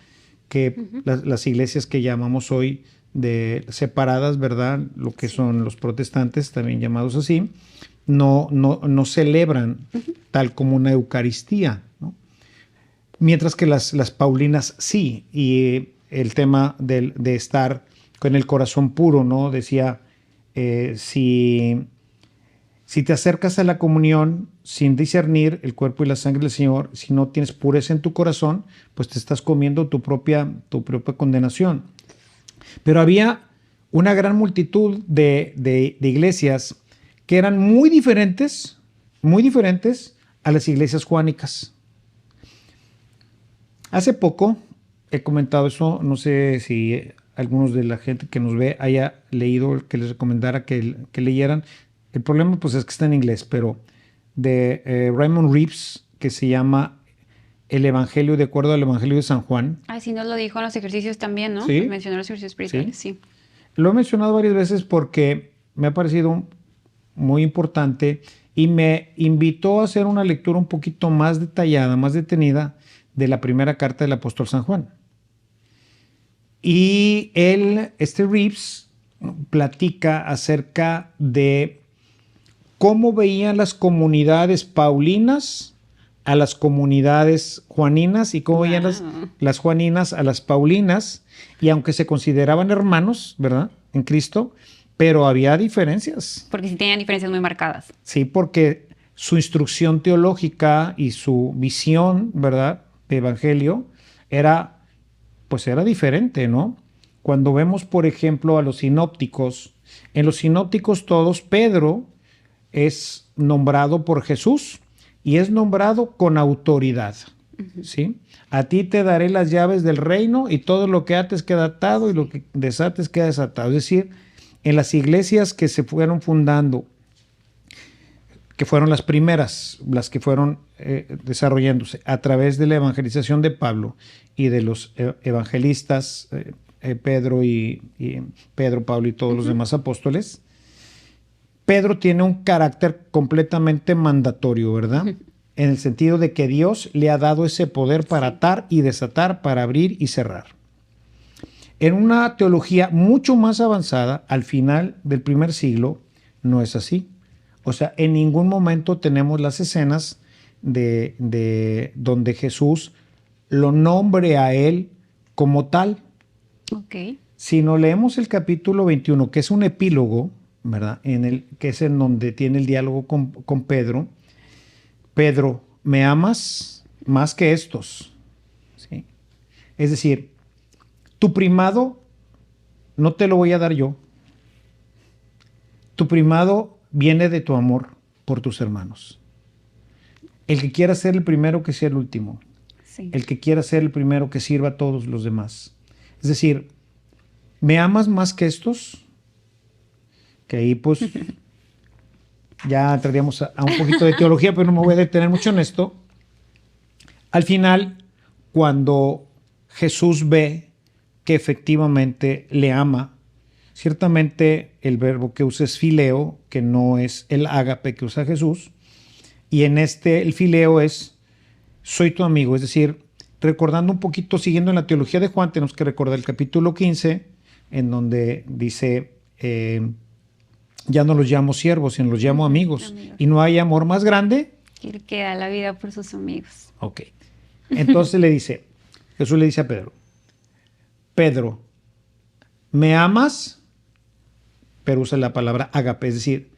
que las iglesias que llamamos hoy de separadas, ¿verdad? Lo que son los protestantes, también llamados así, no celebran tal como una Eucaristía, ¿no? Mientras que las paulinas sí, y el tema de estar con el corazón puro, ¿no? Decía, si te acercas a la comunión sin discernir el cuerpo y la sangre del Señor, si no tienes pureza en tu corazón, pues te estás comiendo tu propia condenación. Pero había una gran multitud de iglesias que eran muy diferentes a las iglesias juánicas. Hace poco he comentado eso, no sé si algunos de la gente que nos ve haya leído, que les recomendara que leyeran. El problema pues es que está en inglés, pero de Raymond Reeves, que se llama El Evangelio de acuerdo al Evangelio de San Juan. Ah, sí, nos lo dijo en los ejercicios también, ¿no? Sí. Mencionó los ejercicios espirituales, sí. Lo he mencionado varias veces porque me ha parecido muy importante y me invitó a hacer una lectura un poquito más detallada, más detenida de la primera carta del apóstol San Juan. Y Reeves, platica acerca de cómo veían las comunidades paulinas a las comunidades juaninas y cómo veían las juaninas a las paulinas, y aunque se consideraban hermanos, ¿verdad?, en Cristo, pero había diferencias. Porque sí tenían diferencias muy marcadas. Sí, porque su instrucción teológica y su visión, ¿verdad?, de evangelio era diferente, ¿no? Cuando vemos, por ejemplo, a los sinópticos, en los sinópticos todos, Pedro es nombrado por Jesús y es nombrado con autoridad, ¿sí? A ti te daré las llaves del reino y todo lo que ates queda atado y lo que desates queda desatado. Es decir, en las iglesias que se fueron fundando, que fueron las primeras, las que fueron desarrollándose a través de la evangelización de Pablo y de los evangelistas, Pedro, Pablo y todos los demás apóstoles, Pedro tiene un carácter completamente mandatorio, ¿verdad? En el sentido de que Dios le ha dado ese poder para atar y desatar, para abrir y cerrar. En una teología mucho más avanzada, al final del primer siglo, no es así. O sea, en ningún momento tenemos las escenas de donde Jesús lo nombre a él como tal. Ok. Si no leemos el capítulo 21, que es un epílogo, ¿verdad?, que es en donde tiene el diálogo con Pedro. Pedro, ¿me amas más que estos? ¿Sí? Es decir, tu primado no te lo voy a dar yo. Tu primado viene de tu amor por tus hermanos. El que quiera ser el primero, que sea el último. Sí. El que quiera ser el primero, que sirva a todos los demás. Es decir, ¿me amas más que estos? Que ahí pues ya entraríamos a un poquito de teología, pero no me voy a detener mucho en esto. Al final, cuando Jesús ve que efectivamente le ama, ciertamente el verbo que usa es fileo, que no es el ágape que usa Jesús, y en el fileo es soy tu amigo, es decir, recordando un poquito, siguiendo en la teología de Juan, tenemos que recordar el capítulo 15, en donde dice, ya no los llamo siervos, sino los llamo amigos. Y no hay amor más grande Que da la vida por sus amigos. Ok. Entonces Jesús le dice a Pedro, Pedro, ¿me amas? Pero usa la palabra ágape, es decir,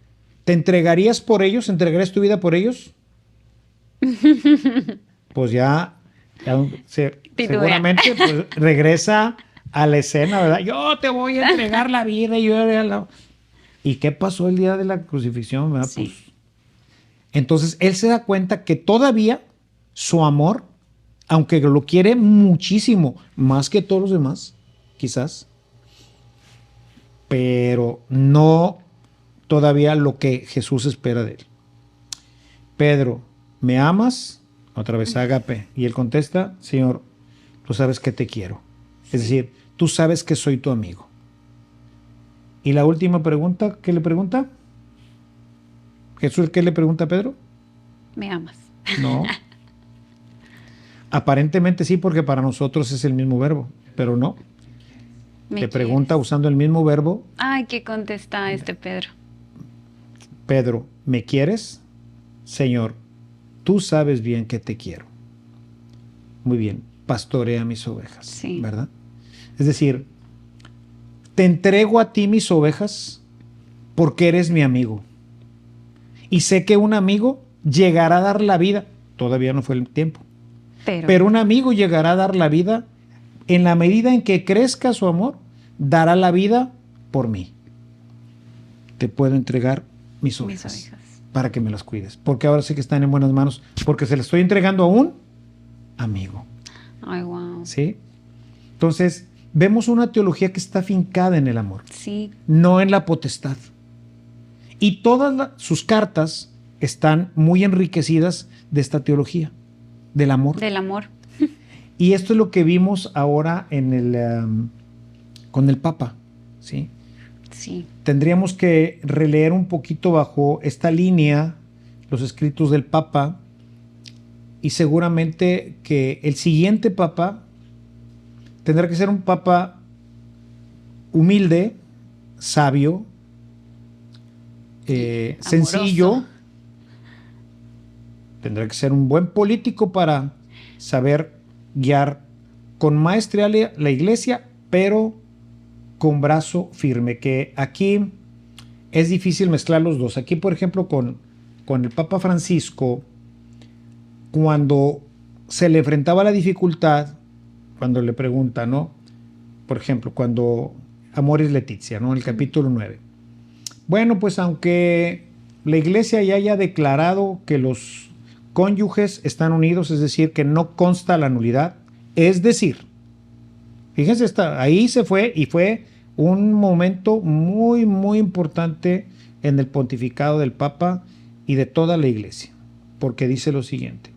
¿te entregarías por ellos? ¿Entregarías tu vida por ellos? Pues ya seguramente pues, regresa a la escena, ¿verdad? Yo te voy a entregar la vida. ¿Y qué pasó el día de la crucifixión? ¿Verdad? Sí. Pues, entonces él se da cuenta que todavía su amor, aunque lo quiere muchísimo, más que todos los demás, quizás, pero no todavía lo que Jesús espera de él. Pedro, ¿me amas? Otra vez ágape. Y él contesta, Señor, tú sabes que te quiero. Es decir, tú sabes que soy tu amigo. Y la última pregunta, ¿qué le pregunta? Jesús, ¿qué le pregunta a Pedro? ¿Me amas? No. Aparentemente sí, porque para nosotros es el mismo verbo, pero no. Le pregunta usando el mismo verbo. Ay, ¿qué contesta Pedro? Pedro, ¿me quieres? Señor, tú sabes bien que te quiero. Muy bien, pastorea mis ovejas, sí. ¿Verdad? Es decir, te entrego a ti mis ovejas porque eres mi amigo. Y sé que un amigo llegará a dar la vida. Todavía no fue el tiempo. Pero un amigo llegará a dar la vida en la medida en que crezca su amor, dará la vida por mí. Te puedo entregar mis ovejas para que me las cuides. Porque ahora sí que están en buenas manos. Porque se las estoy entregando a un amigo. Ay, wow. ¿Sí? Entonces, vemos una teología que está afincada en el amor. Sí. No en la potestad. Y todas sus cartas están muy enriquecidas de esta teología, del amor. Del amor. Y esto es lo que vimos ahora con el Papa, ¿sí? Sí. Tendríamos que releer un poquito bajo esta línea los escritos del Papa y seguramente que el siguiente Papa tendrá que ser un Papa humilde, sabio, sencillo. Tendrá que ser un buen político para saber guiar con maestría la iglesia, pero con brazo firme, que aquí es difícil mezclar los dos. Aquí, por ejemplo, con el Papa Francisco, cuando se le enfrentaba la dificultad, cuando le pregunta, ¿no? Por ejemplo, cuando Amoris Laetitia, ¿no? En el capítulo 9. Bueno, pues aunque la iglesia ya haya declarado que los cónyuges están unidos, es decir, que no consta la nulidad, es decir, fíjense, ahí se fue y fue un momento muy, muy importante en el pontificado del Papa y de toda la iglesia, porque dice lo siguiente: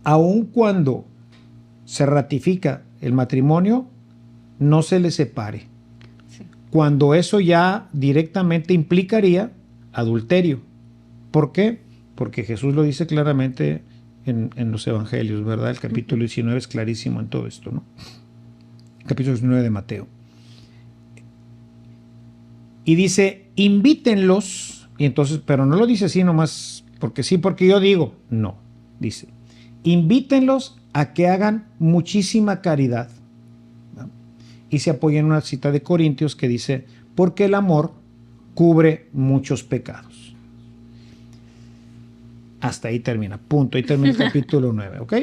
aun cuando se ratifica el matrimonio, no se le separe, cuando eso ya directamente implicaría adulterio. ¿Por qué? Porque Jesús lo dice claramente en los evangelios, ¿verdad? El capítulo 19 es clarísimo en todo esto, ¿no? Capítulo 19 de Mateo. Y dice, invítenlos, y entonces, pero no lo dice así nomás, porque sí, porque yo digo, no, dice, invítenlos a que hagan muchísima caridad, ¿no? Y se apoya en una cita de Corintios que dice, porque el amor cubre muchos pecados. Hasta ahí termina, punto, ahí termina el capítulo 9, ¿ok?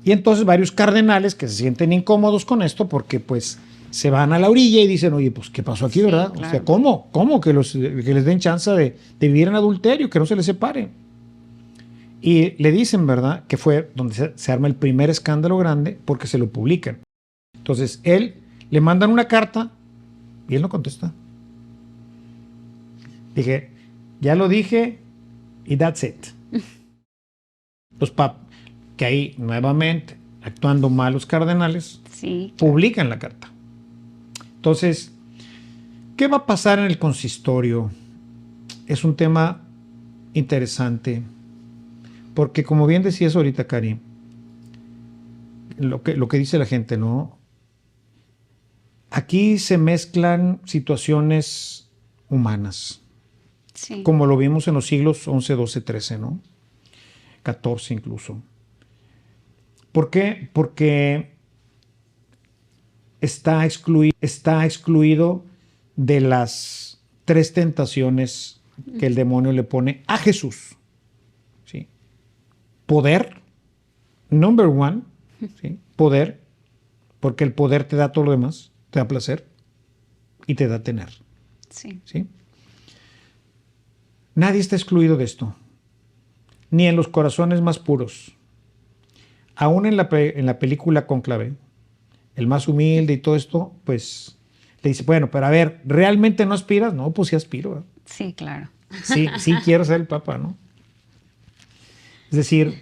Y entonces varios cardenales que se sienten incómodos con esto porque pues se van a la orilla y dicen, oye, pues ¿qué pasó aquí, sí, verdad? Claro. O sea, ¿cómo que les den chance de vivir en adulterio, que no se les separe? Y le dicen, ¿verdad? Que fue donde se arma el primer escándalo grande porque se lo publican. Entonces, le mandan una carta y él no contesta. Dije, ya lo dije y that's it. Los que ahí nuevamente, actuando mal los cardenales, sí, publican la carta. Entonces, ¿qué va a pasar en el consistorio? Es un tema interesante, porque como bien decías ahorita, Cari, lo que dice la gente, ¿no? Aquí se mezclan situaciones humanas, sí, como lo vimos en los siglos 11, 12, 13, ¿no? 14 incluso. ¿Por qué? Porque está excluido de las 3 tentaciones que el demonio le pone a Jesús. ¿Sí? Poder, number one, ¿sí? Poder, porque el poder te da todo lo demás, te da placer y te da tener. Sí. ¿Sí? Nadie está excluido de esto, ni en los corazones más puros. Aún en la película Cónclave, el más humilde y todo esto, pues le dice, bueno, pero a ver, ¿realmente no aspiras? No, pues sí aspiro, ¿eh? Sí, claro. Sí quiero ser el Papa, ¿no? Es decir,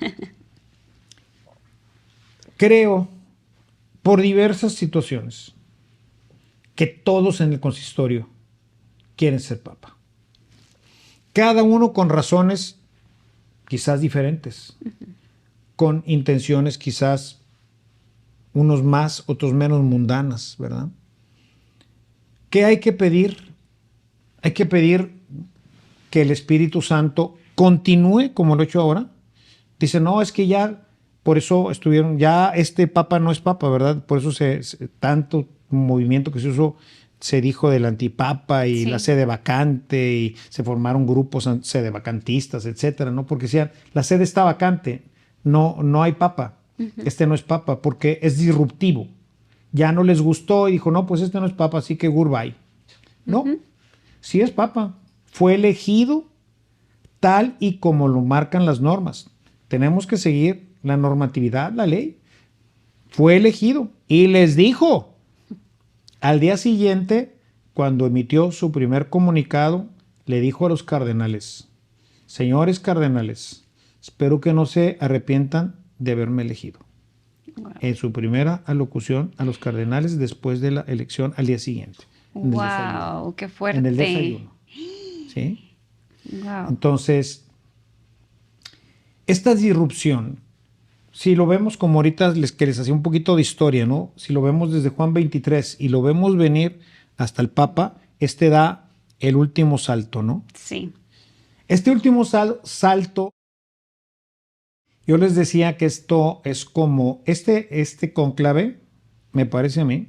creo, por diversas situaciones, que todos en el consistorio quieren ser Papa. Cada uno con razones quizás diferentes, con intenciones quizás unos más, otros menos mundanas, ¿verdad? ¿Qué hay que pedir? Hay que pedir que el Espíritu Santo continúe como lo ha hecho ahora. Dice, no, es que ya, por eso ya este Papa no es Papa, ¿verdad? Por eso tanto movimiento que se usó, se dijo del antipapa y sí, la sede vacante, y se formaron grupos sede vacantistas, etcétera, ¿no? Porque decían, la sede está vacante, no hay Papa. Este no es Papa porque es disruptivo. Ya no les gustó y dijo, no, pues este no es Papa, así que goodbye. No, sí es Papa. Fue elegido tal y como lo marcan las normas. Tenemos que seguir la normatividad, la ley. Fue elegido y les dijo, al día siguiente, cuando emitió su primer comunicado, le dijo a los cardenales, señores cardenales, espero que no se arrepientan de haberme elegido. Wow. En su primera alocución a los cardenales después de la elección al día siguiente. ¡Wow! ¡Qué fuerte! En el desayuno. ¿Sí? Wow. Entonces, esta disrupción, si lo vemos como ahorita que les hacía un poquito de historia, ¿no? Si lo vemos desde Juan 23 y lo vemos venir hasta el Papa, da el último salto, ¿no? Sí. Este último salto, yo les decía que esto es como este cónclave, me parece a mí,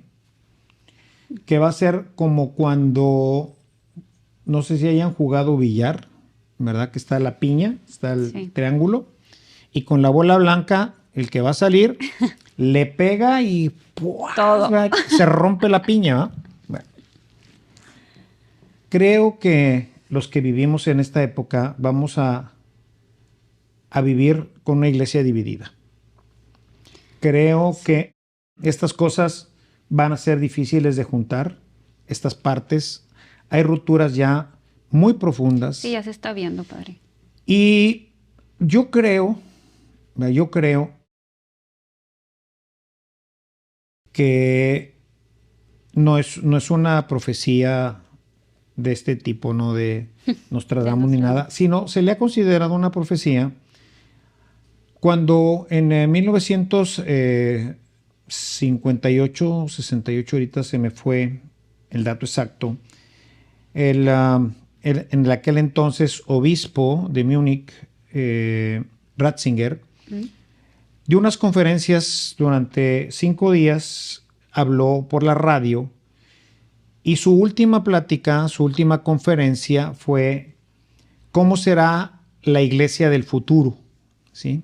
que va a ser como cuando, no sé si hayan jugado billar, ¿verdad? Que está la piña, está el triángulo, y con la bola blanca, el que va a salir, le pega y ¡pua! Todo. Se rompe la piña, ¿va? Bueno. Creo que los que vivimos en esta época vamos a vivir con una iglesia dividida. Creo que estas cosas van a ser difíciles de juntar, estas partes. Hay rupturas ya muy profundas. Sí, ya se está viendo, padre. Y yo creo que no es una profecía de este tipo, no de Nostradamus ni nada, sino se le ha considerado una profecía cuando en 1958, 68, ahorita se me fue el dato exacto, en aquel entonces obispo de Múnich, Ratzinger, dio unas conferencias durante 5 días, habló por la radio y su última plática, su última conferencia fue ¿cómo será la iglesia del futuro? ¿Sí?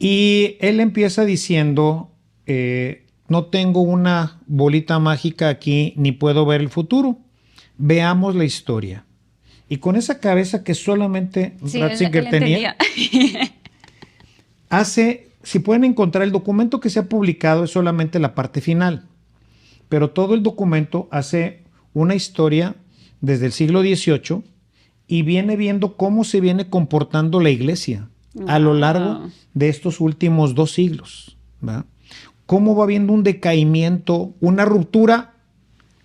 Y él empieza diciendo, no tengo una bolita mágica aquí ni puedo ver el futuro. Veamos la historia. Y con esa cabeza que solamente Ratzinger tenía, si pueden encontrar el documento que se ha publicado es solamente la parte final, pero todo el documento hace una historia desde el siglo XVIII y viene viendo cómo se viene comportando la iglesia a lo largo de estos últimos 2 siglos, ¿verdad? Cómo va habiendo un decaimiento, una ruptura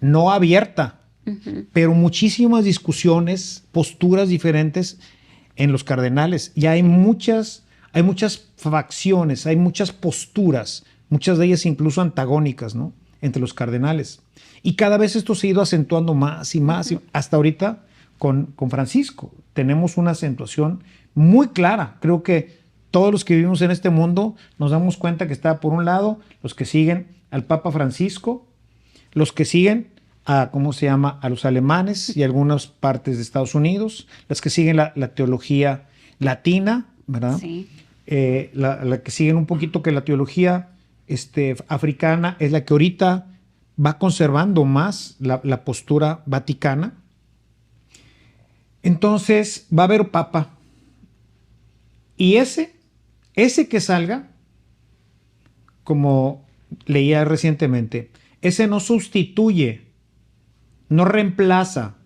no abierta, pero muchísimas discusiones, posturas diferentes en los cardenales. Ya hay muchas facciones, hay muchas posturas, muchas de ellas incluso antagónicas, ¿no? Entre los cardenales. Y cada vez esto se ha ido acentuando más y más, y hasta ahorita con Francisco. Tenemos una acentuación muy clara. Creo que todos los que vivimos en este mundo nos damos cuenta que está, por un lado, los que siguen al Papa Francisco, los que siguen a los alemanes y algunas partes de Estados Unidos, las que siguen la teología latina, ¿verdad? Sí. La que siguen un poquito que la teología africana es la que ahorita va conservando más la postura vaticana. Entonces va a haber papa. Y ese que salga, como leía recientemente, ese no sustituye, no reemplaza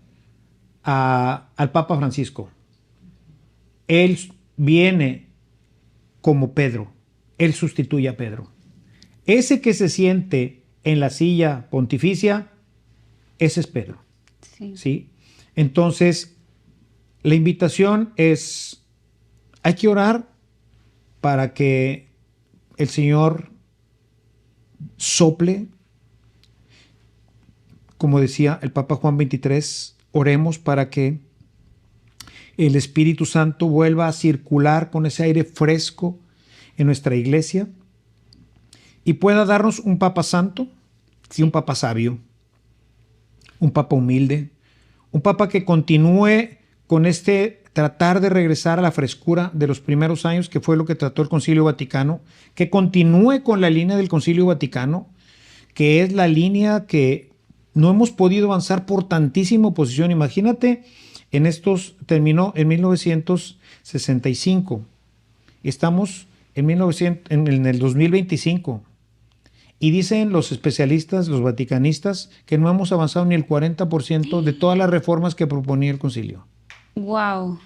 al Papa Francisco. Él viene como Pedro, él sustituye a Pedro. Ese que se siente en la silla pontificia, ese es Pedro. Sí. ¿Sí? Entonces, la invitación es, hay que orar para que el Señor sople, como decía el Papa Juan 23, oremos para que el Espíritu Santo vuelva a circular con ese aire fresco en nuestra iglesia y pueda darnos un Papa santo y un Papa sabio, un Papa humilde, un Papa que continúe con tratar de regresar a la frescura de los primeros años, que fue lo que trató el Concilio Vaticano, que continúe con la línea del Concilio Vaticano, que es la línea que no hemos podido avanzar por tantísima oposición. Imagínate, terminó en 1965, estamos en el 2025, y dicen los especialistas, los vaticanistas, que no hemos avanzado ni el 40% de todas las reformas que proponía el concilio. Wow.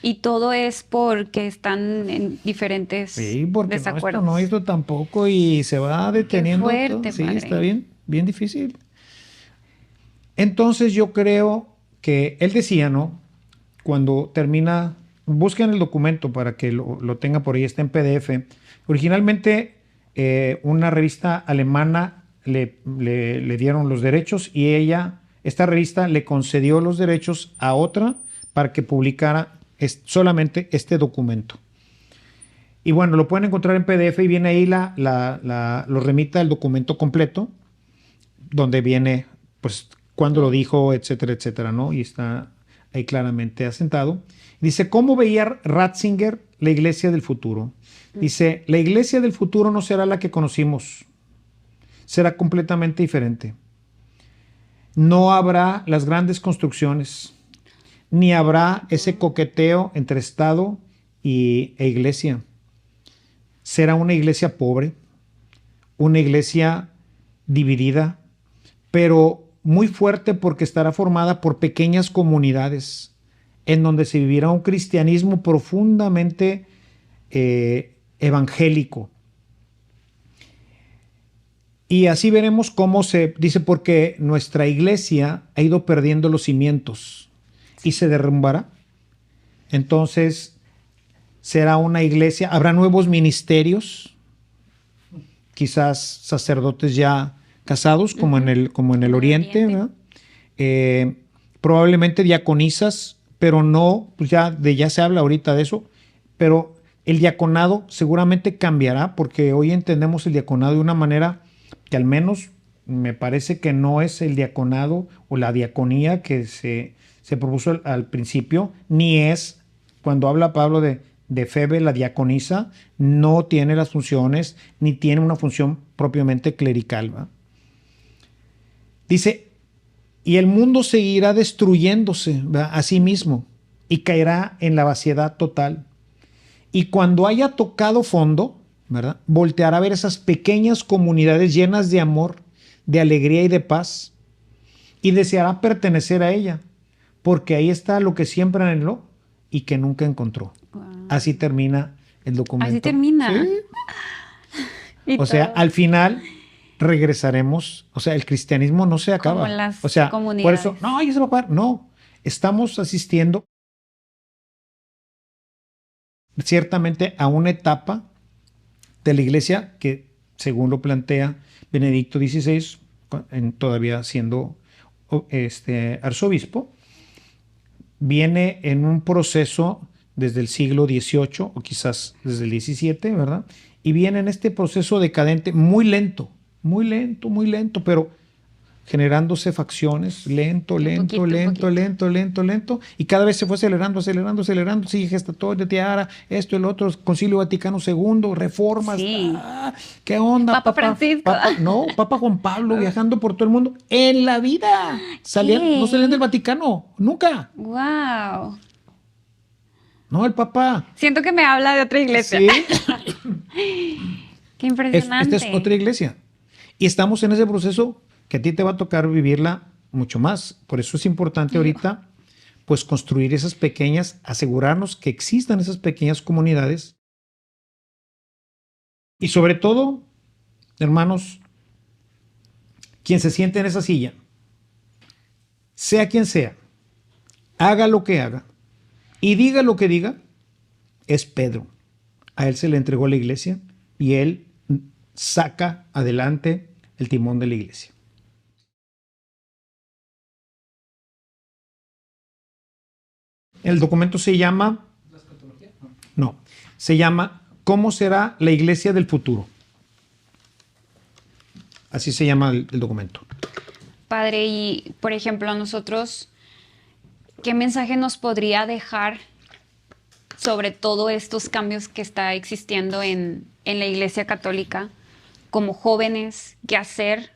Y todo es porque están en diferentes desacuerdos. No, esto tampoco, y se va deteniendo. Qué fuerte, todo. Sí, padre. está bien difícil. Entonces yo creo que él decía, ¿no? Cuando termina, busquen el documento para que lo tenga por ahí, está en PDF. Originalmente, una revista alemana le dieron los derechos y esta revista le concedió los derechos a otra para que publicara solamente este documento. Y bueno, lo pueden encontrar en PDF y viene ahí lo remita el documento completo, donde viene, pues, cuándo lo dijo, etcétera, etcétera, ¿no? Y está ahí claramente asentado. Dice, ¿cómo veía Ratzinger la iglesia del futuro? Dice, la iglesia del futuro no será la que conocimos, será completamente diferente. No habrá las grandes construcciones, ni habrá ese coqueteo entre Estado e iglesia. Será una iglesia pobre, una iglesia dividida, pero muy fuerte porque estará formada por pequeñas comunidades en donde se vivirá un cristianismo profundamente evangélico. Y así veremos cómo se dice, porque nuestra iglesia ha ido perdiendo los cimientos y se derrumbará. Entonces será una iglesia, habrá nuevos ministerios, quizás sacerdotes ya casados, como en el Oriente, ¿verdad? Probablemente diaconisas, pero no, pues ya se habla ahorita de eso, pero el diaconado seguramente cambiará, porque hoy entendemos el diaconado de una manera que al menos me parece que no es el diaconado o la diaconía que se propuso al principio, ni es, cuando habla Pablo de Febe, la diaconisa, no tiene las funciones, ni tiene una función propiamente clerical, ¿verdad? Dice, y el mundo seguirá destruyéndose, ¿verdad?, a sí mismo y caerá en la vaciedad total. Y cuando haya tocado fondo, ¿verdad?, volteará a ver esas pequeñas comunidades llenas de amor, de alegría y de paz, y deseará pertenecer a ella, porque ahí está lo que siempre anheló y que nunca encontró. Wow. Así termina el documento. Así termina. ¿Sí? O sea, al final regresaremos, o sea, el cristianismo no se acaba. Como las o sea, comunidades. Por eso, no, ya se va a acabar. No, estamos asistiendo ciertamente a una etapa de la iglesia que, según lo plantea Benedicto XVI, todavía siendo arzobispo, viene en un proceso desde el siglo XVIII o quizás desde el XVII, ¿verdad? Y viene en este proceso decadente muy lento, pero generándose facciones, lento, y cada vez se fue acelerando, sigue gestatoria, tiara, esto, el otro, Concilio Vaticano II, reformas, sí. ¿Qué onda? Papa Francisco. Papa Juan Pablo viajando por todo el mundo, en la vida, no salían del Vaticano, nunca. Wow. No, el Papa. Siento que me habla de otra iglesia. Sí. Qué impresionante. Esta es otra iglesia. Y estamos en ese proceso que a ti te va a tocar vivirla mucho más. Por eso es importante ahorita, pues, construir esas pequeñas, asegurarnos que existan esas pequeñas comunidades. Y sobre todo, hermanos, quien se siente en esa silla, sea quien sea, haga lo que haga y diga lo que diga, es Pedro. A él se le entregó la iglesia y él saca adelante el timón de la iglesia. El documento se llama... No, se llama ¿Cómo será la iglesia del futuro? Así se llama el documento. Padre, y por ejemplo, a nosotros, ¿qué mensaje nos podría dejar sobre todos estos cambios que está existiendo en la Iglesia Católica como jóvenes? ¿Qué hacer?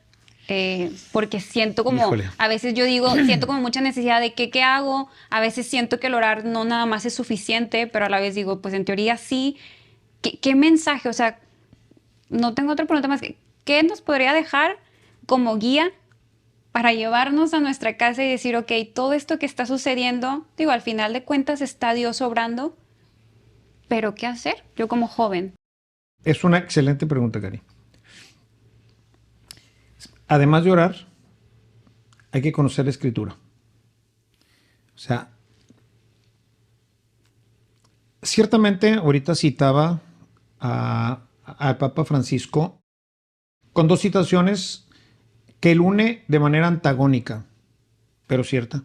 Porque siento como, Híjole. A veces yo digo, siento como mucha necesidad de qué hago. A veces siento que el orar no nada más es suficiente, pero a la vez digo, pues en teoría sí. ¿Qué mensaje? O sea, no tengo otra pregunta más que, ¿qué nos podría dejar como guía para llevarnos a nuestra casa y decir, ok, todo esto que está sucediendo, digo, al final de cuentas está Dios obrando, pero ¿qué hacer? Yo como joven. Es una excelente pregunta, Cari. Además de orar, hay que conocer la Escritura. O sea, ciertamente ahorita citaba al Papa Francisco con dos citaciones que él une de manera antagónica, pero cierta.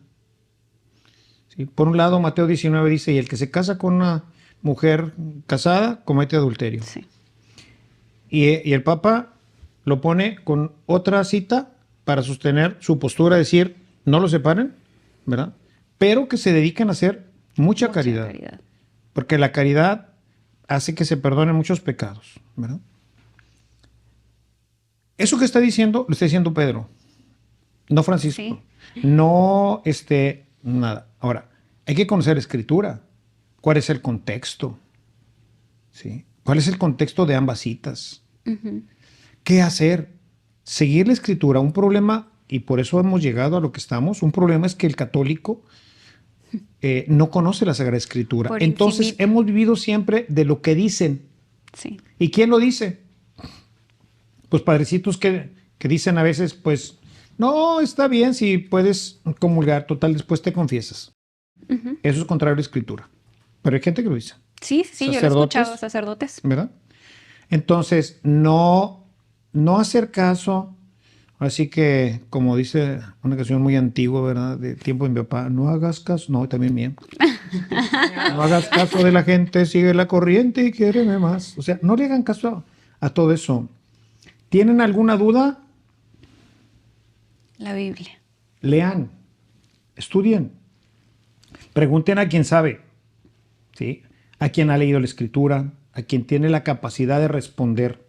¿Sí? Por un lado, Mateo 19 dice, y el que se casa con una mujer casada comete adulterio. Sí. Y el Papa lo pone con otra cita para sostener su postura, decir, no lo separen, ¿verdad? Pero que se dediquen a hacer mucha caridad. Porque la caridad hace que se perdonen muchos pecados, ¿verdad? Eso que está diciendo, lo está diciendo Pedro, no Francisco. Sí. No, nada. Ahora, hay que conocer la Escritura. ¿Cuál es el contexto? ¿Sí? ¿Cuál es el contexto de ambas citas? Ujú. ¿Qué hacer? Seguir la Escritura. Un problema, y por eso hemos llegado a lo que estamos, un problema es que el católico no conoce la Sagrada Escritura. Por Entonces encimita. hemos vivido siempre de lo que dicen. Sí. ¿Y quién lo dice? Pues padrecitos que dicen a veces, pues, no, está bien si puedes comulgar, total, después te confiesas. Ujú. Eso es contrario a la Escritura. Pero hay gente que lo dice, Sí, yo lo he Sacerdotes. escuchado, sacerdotes. ¿verdad? Entonces, no hacer caso. Así que, como dice una canción muy antigua, ¿verdad? De tiempo de mi papá, no hagas caso, no, también mía. No hagas caso de la gente, sigue la corriente y quiéreme más. O sea, no le hagan caso a todo eso. ¿Tienen alguna duda? La Biblia. Lean, estudien, pregunten a quien sabe, ¿sí? A quien ha leído la Escritura, a quien tiene la capacidad de responder.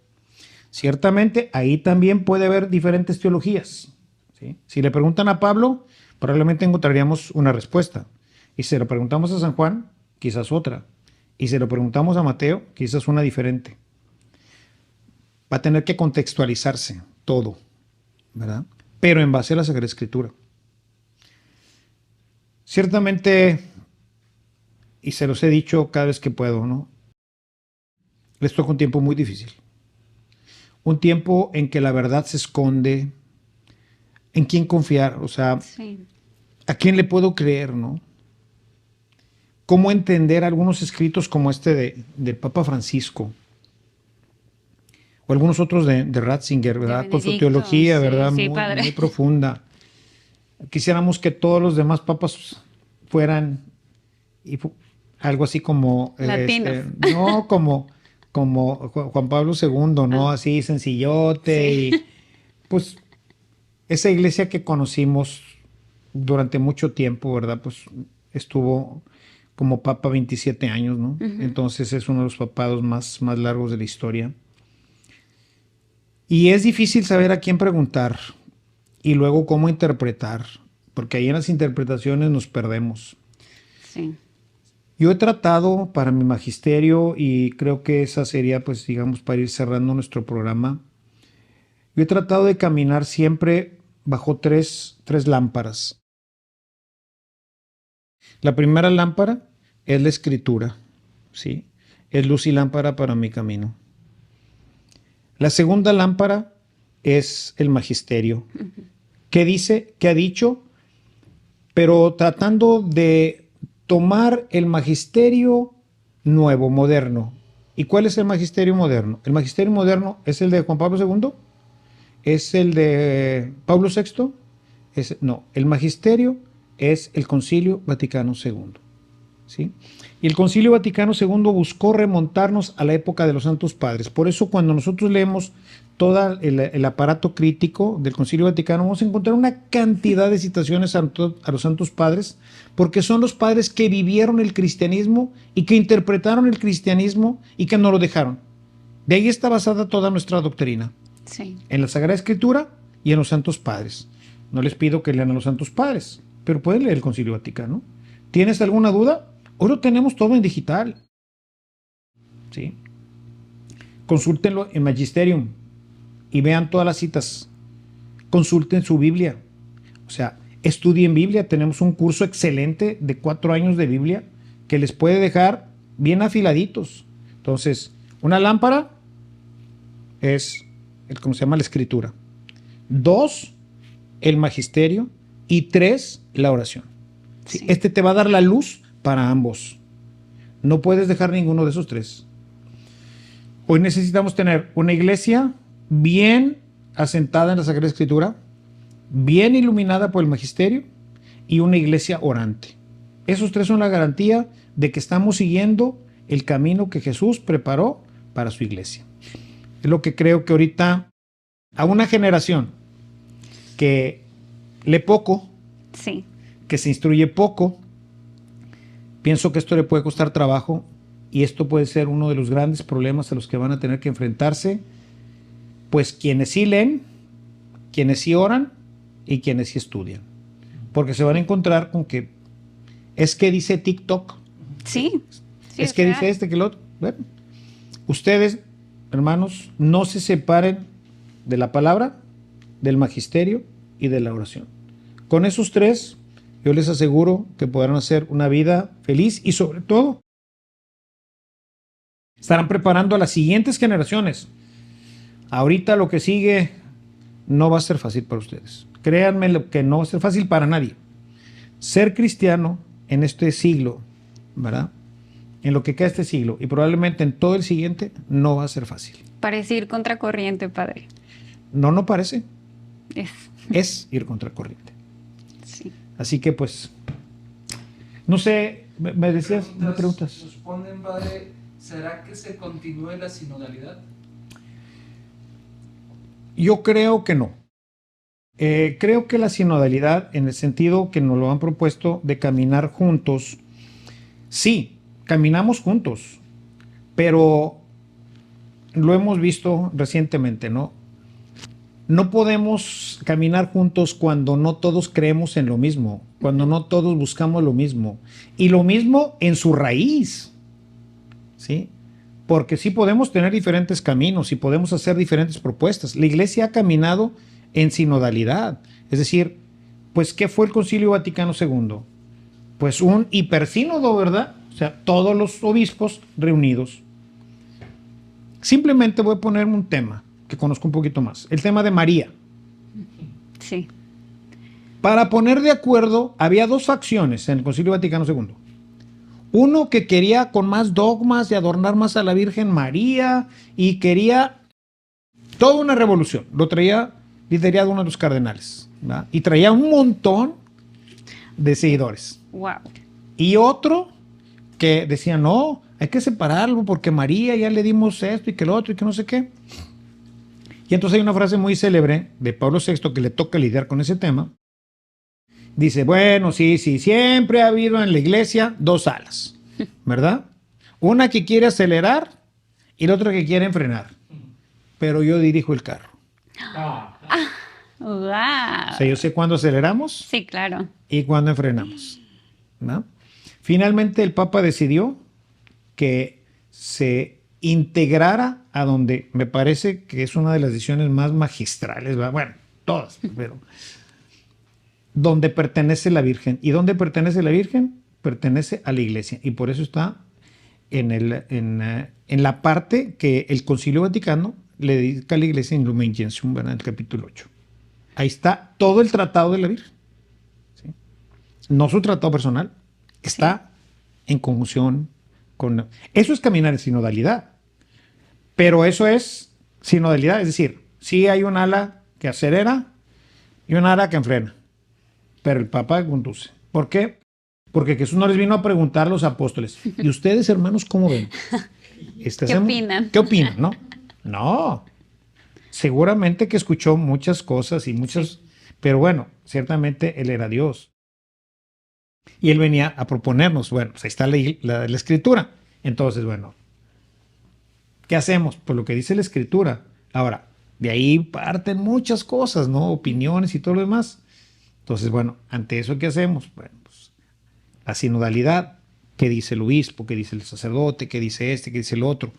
Ciertamente, ahí también puede haber diferentes teologías, ¿sí? Si le preguntan a Pablo, probablemente encontraríamos una respuesta. Y si le preguntamos a San Juan, quizás otra. Y si le preguntamos a Mateo, quizás una diferente. Va a tener que contextualizarse todo, ¿verdad? Pero en base a la Sagrada Escritura. Ciertamente, y se los he dicho cada vez que puedo, ¿no? Les toca un tiempo muy difícil. Un tiempo en que la verdad se esconde, en quién confiar, o sea, Sí. ¿a quién le puedo creer, no? ¿Cómo entender algunos escritos como este del Papa Francisco? O algunos otros de Ratzinger, ¿verdad? Con su Benedicto, teología, sí, ¿verdad? sí, Muy, padre. muy profunda. Quisiéramos que todos los demás papas fueran algo así como... Latinos. no como Juan Pablo II, ¿no? Ah. Así sencillote. Sí. Y pues esa iglesia que conocimos durante mucho tiempo, ¿verdad? Pues estuvo como papa 27 años, ¿no? Ujú. Entonces es uno de los papados más largos de la historia. Y es difícil saber a quién preguntar y luego cómo interpretar, porque ahí en las interpretaciones nos perdemos. Sí. Yo he tratado para mi magisterio, y creo que esa sería, pues, digamos, para ir cerrando nuestro programa, yo he tratado de caminar siempre bajo tres lámparas. La primera lámpara es la Escritura, ¿sí? Es luz y lámpara para mi camino. La segunda lámpara es el magisterio. ¿Qué dice? ¿Qué ha dicho? Pero tratando de tomar el magisterio nuevo, moderno. ¿Y cuál es el magisterio moderno? El magisterio moderno es el de Juan Pablo II, es el de Pablo VI, no, el magisterio es el Concilio Vaticano II, ¿sí? Y el Concilio Vaticano II buscó remontarnos a la época de los Santos Padres. Por eso cuando nosotros leemos todo el aparato crítico del Concilio Vaticano, vamos a encontrar una cantidad de citaciones a los Santos Padres, porque son los padres que vivieron el cristianismo y que interpretaron el cristianismo y que no lo dejaron. De ahí está basada toda nuestra doctrina, Sí. en la Sagrada Escritura y en los Santos Padres. No les pido que lean a los Santos Padres, pero pueden leer el Concilio Vaticano. ¿Tienes alguna duda? Hoy lo tenemos todo en digital, ¿sí? Consúltenlo en Magisterium y vean todas las citas. Consulten su Biblia. O sea, estudien Biblia. Tenemos un curso excelente de 4 años de Biblia que les puede dejar bien afiladitos. Entonces, una lámpara es, ¿cómo se llama? La Escritura. 2, el magisterio. Y 3, la oración. ¿sí? Sí. Este te va a dar la luz para ambos. No puedes dejar ninguno de esos tres. Hoy necesitamos tener una iglesia bien asentada en la Sagrada Escritura, bien iluminada por el magisterio y una iglesia orante. Esos tres son la garantía de que estamos siguiendo el camino que Jesús preparó para su iglesia. Es lo que creo que ahorita a una generación que lee poco, Sí. que se instruye poco, pienso que esto le puede costar trabajo y esto puede ser uno de los grandes problemas a los que van a tener que enfrentarse, pues quienes sí leen, quienes sí oran y quienes sí estudian. Porque se van a encontrar con que es que dice TikTok, Sí. Sí, es que real. dice este, que el otro. Bueno, ustedes, hermanos, no se separen de la palabra, del magisterio y de la oración. Con esos tres, yo les aseguro que podrán hacer una vida feliz y sobre todo estarán preparando a las siguientes generaciones. Ahorita lo que sigue no va a ser fácil para ustedes. Créanme lo que no va a ser fácil para nadie. Ser cristiano en este siglo, ¿verdad? En lo que queda este siglo y probablemente en todo el siguiente no va a ser fácil. Parece ir contracorriente, padre. No parece. Es. Es ir contracorriente. Sí. Así que pues, no sé, me decías, me preguntas. Nos ponen, padre, ¿será que se continúe la sinodalidad? Yo creo que no. Creo que la sinodalidad, en el sentido que nos lo han propuesto de caminar juntos, sí, caminamos juntos, pero lo hemos visto recientemente, ¿no? No podemos caminar juntos cuando no todos creemos en lo mismo, cuando no todos buscamos lo mismo, y lo mismo en su raíz, ¿sí? Porque sí podemos tener diferentes caminos y podemos hacer diferentes propuestas. La Iglesia ha caminado en sinodalidad, es decir, pues ¿qué fue el Concilio Vaticano II? Pues un hipersínodo, ¿verdad? O sea, todos los obispos reunidos. Simplemente voy a ponerme un tema que conozco un poquito más, el tema de María. Sí. Para poner de acuerdo, había dos facciones en el Concilio Vaticano II. Uno que quería con más dogmas y adornar más a la Virgen María y quería toda una revolución. Lo traía liderado uno de los cardenales, ¿verdad? Y traía un montón de seguidores. Wow. Y otro que decía, no, hay que separarlo porque María ya le dimos esto y que lo otro y que no sé qué. Y entonces hay una frase muy célebre de Pablo VI que le toca lidiar con ese tema. Dice, bueno, sí, siempre ha habido en la iglesia dos alas, ¿verdad? Una que quiere acelerar y la otra que quiere frenar. Pero yo dirijo el carro. Wow. O sea, yo sé cuándo aceleramos Sí, claro. y cuándo frenamos, ¿no? Finalmente el Papa decidió que se integrara a donde me parece que es una de las decisiones más magistrales, ¿verdad? Bueno, todas, pero donde pertenece la Virgen. ¿Y dónde pertenece la Virgen? Pertenece a la Iglesia. Y por eso está en la parte que el Concilio Vaticano le dedica a la Iglesia en Lumen Gentium, ¿verdad? En el capítulo 8. Ahí está todo el tratado de la Virgen. ¿Sí? No su tratado personal. Está en conjunción con... Eso es caminar en sinodalidad. Pero eso es sinodalidad. Es decir, sí hay un ala que acelera y un ala que frena. Pero el Papa conduce. ¿Por qué? Porque Jesús no les vino a preguntar a los apóstoles, ¿y ustedes, hermanos, cómo ven? ¿Qué opinan? ¿Qué opinan? No, no. Seguramente que escuchó muchas cosas y muchas, pero bueno, ciertamente él era Dios. Y él venía a proponernos, bueno, pues ahí está la escritura. Entonces, bueno, ¿qué hacemos? Pues lo que dice la escritura. Ahora, de ahí parten muchas cosas, ¿no? Opiniones y todo lo demás. Entonces, bueno, ante eso, ¿qué hacemos? Bueno, pues la sinodalidad, ¿qué dice el obispo? ¿Qué dice el sacerdote? ¿Qué dice este? ¿Qué dice el otro?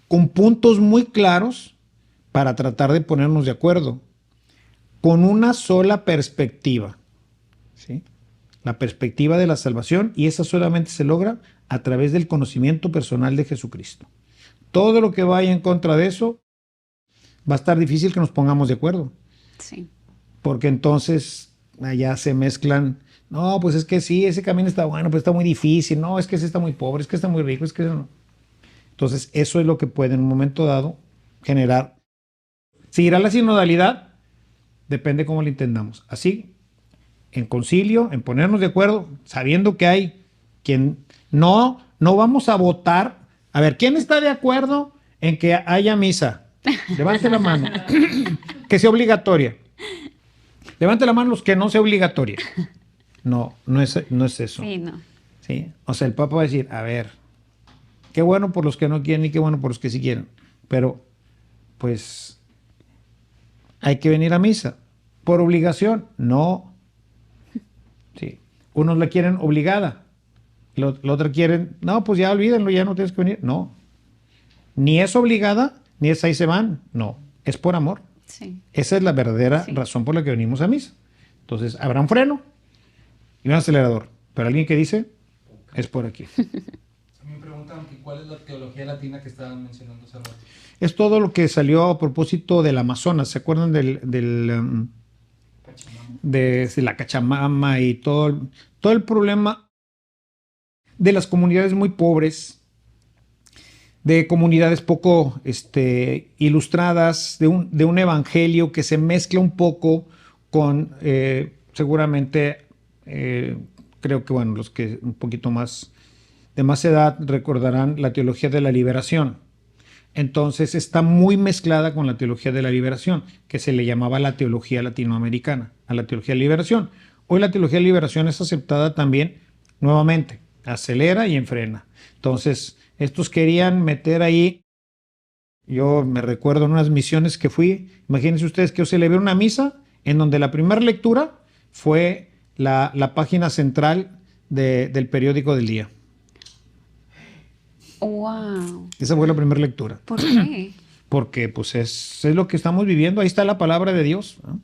Con puntos muy claros para tratar de ponernos de acuerdo, con una sola perspectiva, ¿sí? La perspectiva de la salvación, y esa solamente se logra a través del conocimiento personal de Jesucristo. Todo lo que vaya en contra de eso, va a estar difícil que nos pongamos de acuerdo. Sí. Porque entonces allá se mezclan No, pues es que sí, ese camino está bueno, pero está muy difícil. No, es que ese está muy pobre, es que está muy rico, es que eso no. Entonces, eso es lo que puede en un momento dado generar. ¿Seguirá la sinodalidad? Depende cómo lo entendamos. Así, en concilio, en ponernos de acuerdo, sabiendo que hay quien no vamos a votar. A ver, ¿quién está de acuerdo en que haya misa? Levante la mano. Que sea obligatoria. Levante la mano los que no sea obligatoria. No es eso. Sí, no. ¿Sí? O sea, el Papa va a decir, a ver, qué bueno por los que no quieren y qué bueno por los que sí quieren. Pero, pues, hay que venir a misa. ¿Por obligación? No. Sí. Unos la quieren obligada. La otra quieren, no, pues ya olvídenlo, ya no tienes que venir. No. Ni es obligada, ni es ahí se van. No. Es por amor. Sí. Esa es la verdadera Sí. razón por la que venimos a misa. Entonces, habrá un freno y un acelerador. Pero alguien que dice, es por aquí. Me preguntan que cuál es la teología latina que estaban mencionando hace rato. Es todo lo que salió a propósito del Amazonas. ¿Se acuerdan de la Cachamama y todo el problema de las comunidades muy pobres, de comunidades poco ilustradas, de un evangelio que se mezcla un poco con, seguramente, creo que, bueno, los que un poquito más de más edad recordarán la teología de la liberación. Entonces está muy mezclada con la teología de la liberación, que se le llamaba la teología latinoamericana, a la teología de liberación. Hoy la teología de liberación es aceptada también nuevamente, acelera y enfrena. Entonces, estos querían meter ahí, yo me recuerdo en unas misiones que fui, imagínense ustedes que yo celebré una misa en donde la primera lectura fue la página central del periódico del día. Wow. Esa fue la primera lectura. ¿Por qué? Porque pues es lo que estamos viviendo. Ahí está la palabra de Dios, ¿no?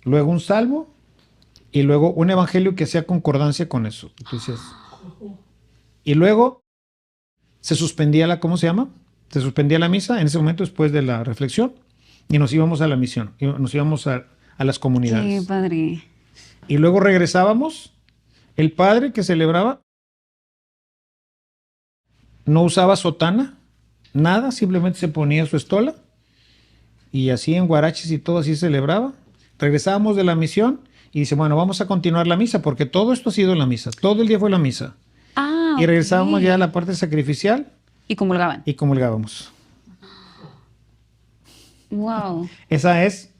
Luego un salmo y luego un evangelio que hacía concordancia con eso. Entonces, y luego se suspendía ¿cómo se llama? Se suspendía la misa en ese momento después de la reflexión y nos íbamos a la misión, y nos íbamos a las comunidades. Qué padre. Y luego regresábamos. El padre que celebraba no usaba sotana, nada, simplemente se ponía su estola y así en guaraches y todo así celebraba. Regresábamos de la misión y dice, bueno, vamos a continuar la misa porque todo esto ha sido la misa, todo el día fue la misa. Ah, Y regresábamos ok. ya a la parte sacrificial Y comulgaban. y comulgábamos. Wow. Esa es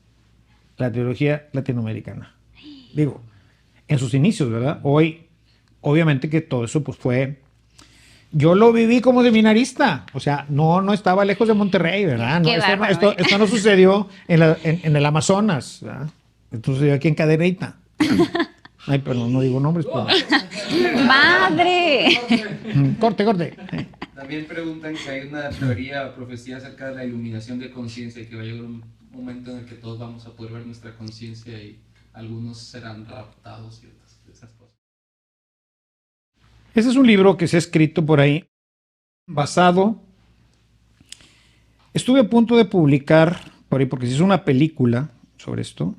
la teología latinoamericana. Digo, en sus inicios, ¿verdad? Hoy, obviamente que todo eso pues fue... Yo lo viví como seminarista, o sea, no estaba lejos de Monterrey, ¿verdad? No, Qué bárbaro, esto no sucedió en el Amazonas, ¿verdad? Esto sucedió aquí en Cadereyta. Ay, perdón, no digo nombres, pero... ¡Madre! Corte. También preguntan que hay una teoría o profecía acerca de la iluminación de conciencia y que va a llegar un momento en el que todos vamos a poder ver nuestra conciencia y algunos serán raptados y otras de esas cosas. Ese es un libro que se ha escrito por ahí, basado... Estuve a punto de publicar por ahí, porque se hizo una película sobre esto.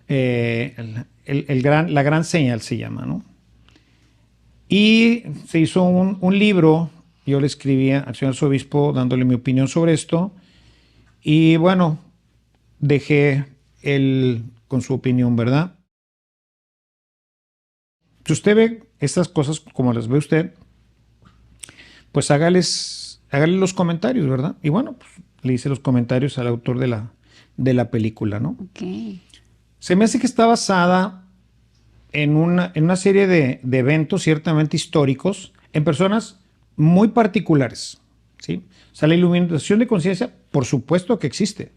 La gran señal se llama, ¿no? Y se hizo un libro, yo le escribí al señor obispo dándole mi opinión sobre esto, y bueno, dejé él con su opinión, ¿verdad? Si usted ve estas cosas como las ve usted, pues hágale los comentarios, ¿verdad? Y bueno, pues, le hice los comentarios al autor de la película, ¿no? Ok. Se me hace que está basada en una serie de eventos ciertamente históricos en personas muy particulares, ¿sí? O sea, la iluminación de conciencia, por supuesto que existe,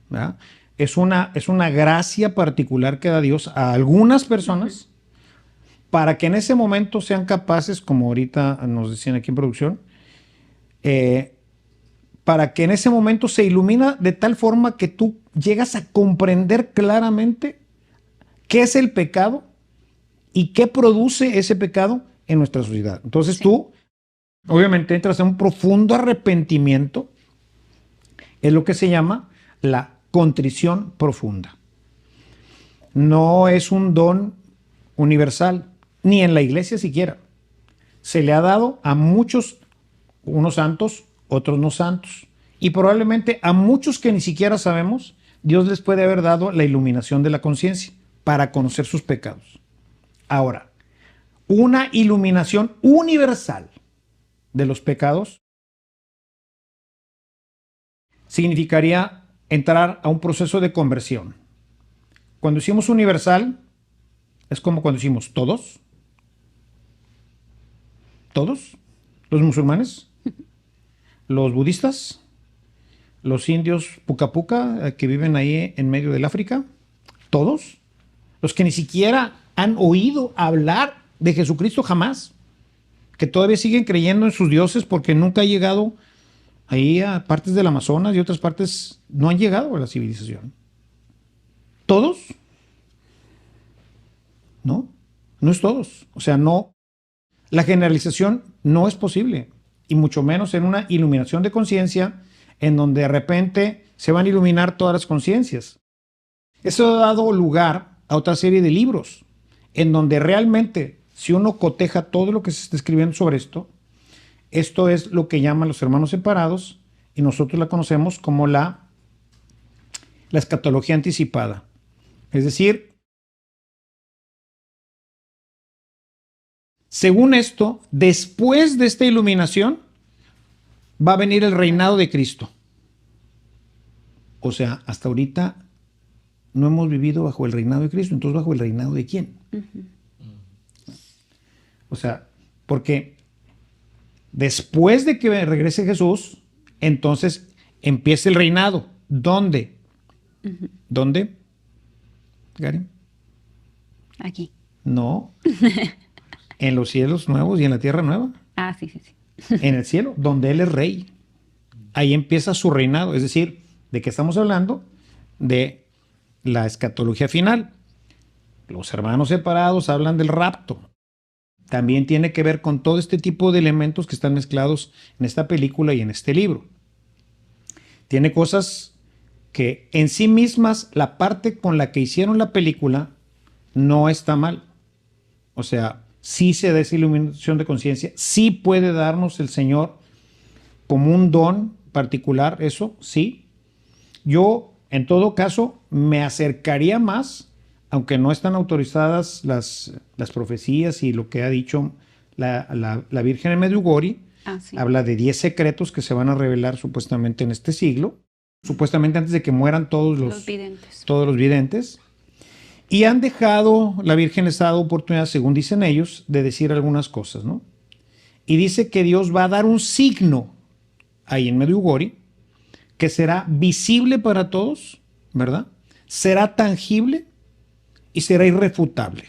¿verdad? Es una gracia particular que da Dios a algunas personas para que en ese momento sean capaces, como ahorita nos decían aquí en producción, para que en ese momento se ilumina de tal forma que tú llegas a comprender claramente qué es el pecado y qué produce ese pecado en nuestra sociedad. Entonces Sí. tú, obviamente, entras en un profundo arrepentimiento, es lo que se llama la contrición profunda. No es un don universal, ni en la iglesia siquiera. Se le ha dado a muchos, unos santos, otros no santos. Y probablemente a muchos que ni siquiera sabemos, Dios les puede haber dado la iluminación de la conciencia para conocer sus pecados. Ahora, una iluminación universal de los pecados significaría entrar a un proceso de conversión. Cuando decimos universal, es como cuando decimos todos. Todos. Los musulmanes, los budistas, los indios puca puca que viven ahí en medio del África. Todos. Los que ni siquiera han oído hablar de Jesucristo jamás. Que todavía siguen creyendo en sus dioses porque nunca ha llegado ahí a partes del Amazonas y otras partes no han llegado a la civilización. ¿Todos? No, no es todos. O sea, no, la generalización no es posible, y mucho menos en una iluminación de conciencia en donde de repente se van a iluminar todas las conciencias. Eso ha dado lugar a otra serie de libros en donde realmente, si uno coteja todo lo que se está escribiendo sobre esto es lo que llaman los hermanos separados, y nosotros la conocemos como la escatología anticipada. Es decir, según esto, después de esta iluminación, va a venir el reinado de Cristo. O sea, hasta ahorita no hemos vivido bajo el reinado de Cristo, entonces ¿bajo el reinado de quién? O sea, porque después de que regrese Jesús, entonces empieza el reinado. ¿Dónde? ¿Dónde? ¿Gary? Aquí. No. En los cielos nuevos y en la tierra nueva. Ah, sí. En el cielo, donde Él es rey. Ahí empieza su reinado. Es decir, ¿de qué estamos hablando? De la escatología final. Los hermanos separados hablan del rapto. También tiene que ver con todo este tipo de elementos que están mezclados en esta película y en este libro. Tiene cosas que en sí mismas, la parte con la que hicieron la película no está mal. O sea, sí se da esa iluminación de conciencia, sí puede darnos el Señor como un don particular, eso sí. Yo, en todo caso, me acercaría más, aunque no están autorizadas las profecías y lo que ha dicho la Virgen en Medjugorje. Sí. Habla de 10 secretos que se van a revelar supuestamente en este siglo, supuestamente antes de que mueran todos los videntes. Y han dejado, la Virgen les ha dado oportunidad, según dicen ellos, de decir algunas cosas, ¿no? Y dice que Dios va a dar un signo ahí en Medjugorje que será visible para todos, ¿verdad? Será tangible y será irrefutable,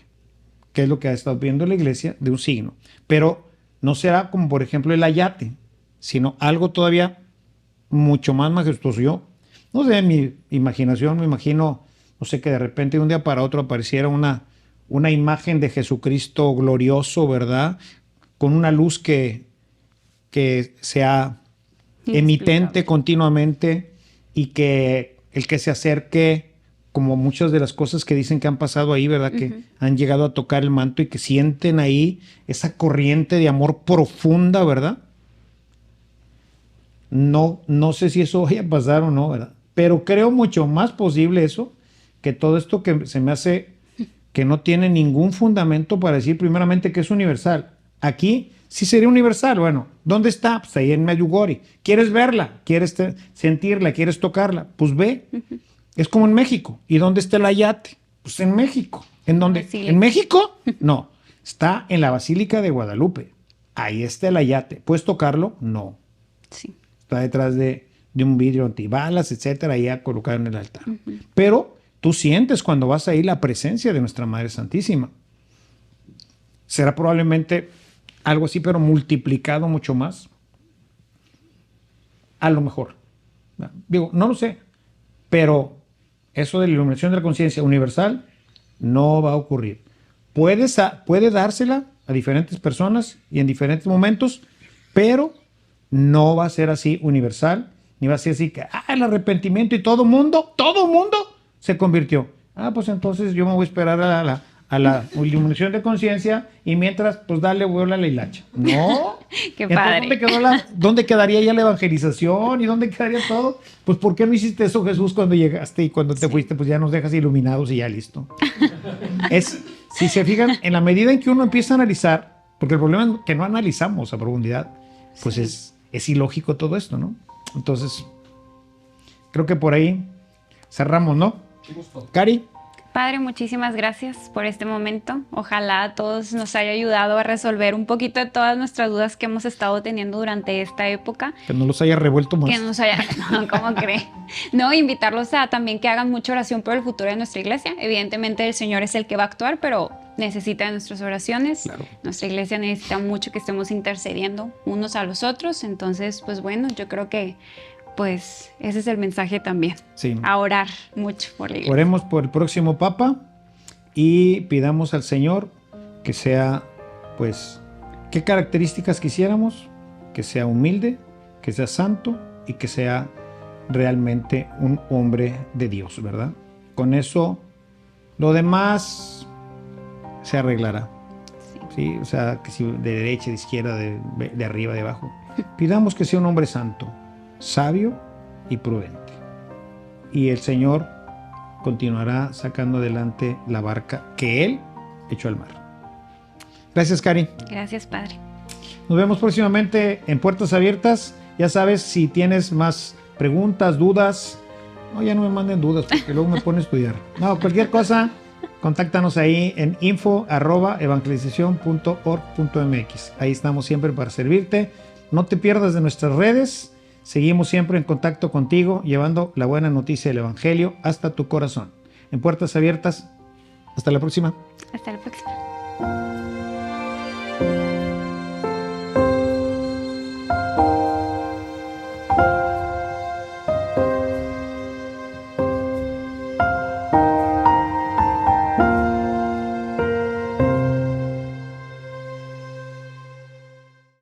que es lo que ha estado viendo la iglesia de un signo. Pero no será como, por ejemplo, el ayate, sino algo todavía mucho más majestuoso. Yo, no sé, en mi imaginación me imagino, no sé, que de repente de un día para otro apareciera una imagen de Jesucristo glorioso, ¿verdad? Con una luz que sea emitente continuamente, y que el que se acerque, como muchas de las cosas que dicen que han pasado ahí, ¿verdad? Que han llegado a tocar el manto y que sienten ahí esa corriente de amor profunda, ¿verdad? No sé si eso vaya a pasar o no, ¿verdad? Pero creo mucho más posible eso que todo esto que se me hace que no tiene ningún fundamento para decir primeramente que es universal. Aquí sí sería universal. Bueno, ¿dónde está? Pues ahí en Medjugorje. ¿Quieres verla? ¿Quieres sentirla? ¿Quieres tocarla? Pues ve. Es como en México. ¿Y dónde está el ayate? Pues en México. ¿En dónde? ¿En México? No. Está en la Basílica de Guadalupe. Ahí está el ayate. ¿Puedes tocarlo? No. Sí. Está detrás de un vidrio antibalas, etcétera, ahí colocado en el altar. Pero tú sientes cuando vas ahí la presencia de nuestra Madre Santísima. Será probablemente algo así, pero multiplicado mucho más. A lo mejor. Digo, no lo sé. Pero eso de la iluminación de la conciencia universal no va a ocurrir. Puede dársela a diferentes personas y en diferentes momentos, pero no va a ser así universal, ni va a ser así que el arrepentimiento y todo mundo se convirtió. Pues entonces yo me voy a esperar a la iluminación de conciencia y mientras, pues dale vuelo a la hilacha. No. Qué Entonces, padre. ¿dónde quedaría ya la evangelización y dónde quedaría todo? Pues ¿por qué no hiciste eso, Jesús, cuando llegaste y cuando te fuiste? Pues ya nos dejas iluminados y ya listo. Si se fijan, en la medida en que uno empieza a analizar, porque el problema es que no analizamos a profundidad, pues es ilógico todo esto, ¿no? Entonces, creo que por ahí cerramos, ¿no? Cari. Padre, muchísimas gracias por este momento. Ojalá a todos nos haya ayudado a resolver un poquito de todas nuestras dudas que hemos estado teniendo durante esta época. Que no los haya revuelto más. Que nos haya, no, ¿cómo cree? No, invitarlos a también que hagan mucha oración por el futuro de nuestra iglesia. Evidentemente el Señor es el que va a actuar, pero necesita de nuestras oraciones. Claro. Nuestra iglesia necesita mucho que estemos intercediendo unos a los otros. Entonces, pues bueno, yo creo que pues ese es el mensaje también. Sí. A orar mucho por la iglesia. Oremos por el próximo Papa y pidamos al Señor que sea, pues, ¿qué características quisiéramos? Que sea humilde, que sea santo y que sea realmente un hombre de Dios, ¿verdad? Con eso, lo demás se arreglará. ¿Sí? O sea, que si de derecha, de izquierda, de arriba, de abajo. Pidamos que sea un hombre santo, sabio y prudente. Y el Señor continuará sacando adelante la barca que Él echó al mar. Gracias, Cari. Gracias, Padre. Nos vemos próximamente en Puertas Abiertas. Ya sabes, si tienes más preguntas, dudas, no, ya no me manden dudas porque luego me pone a estudiar. No, cualquier cosa, contáctanos ahí en info@evangelizacion.org.mx. Ahí estamos siempre para servirte. No te pierdas de nuestras redes. Seguimos siempre en contacto contigo, llevando la buena noticia del Evangelio hasta tu corazón. En Puertas Abiertas, hasta la próxima. Hasta la próxima.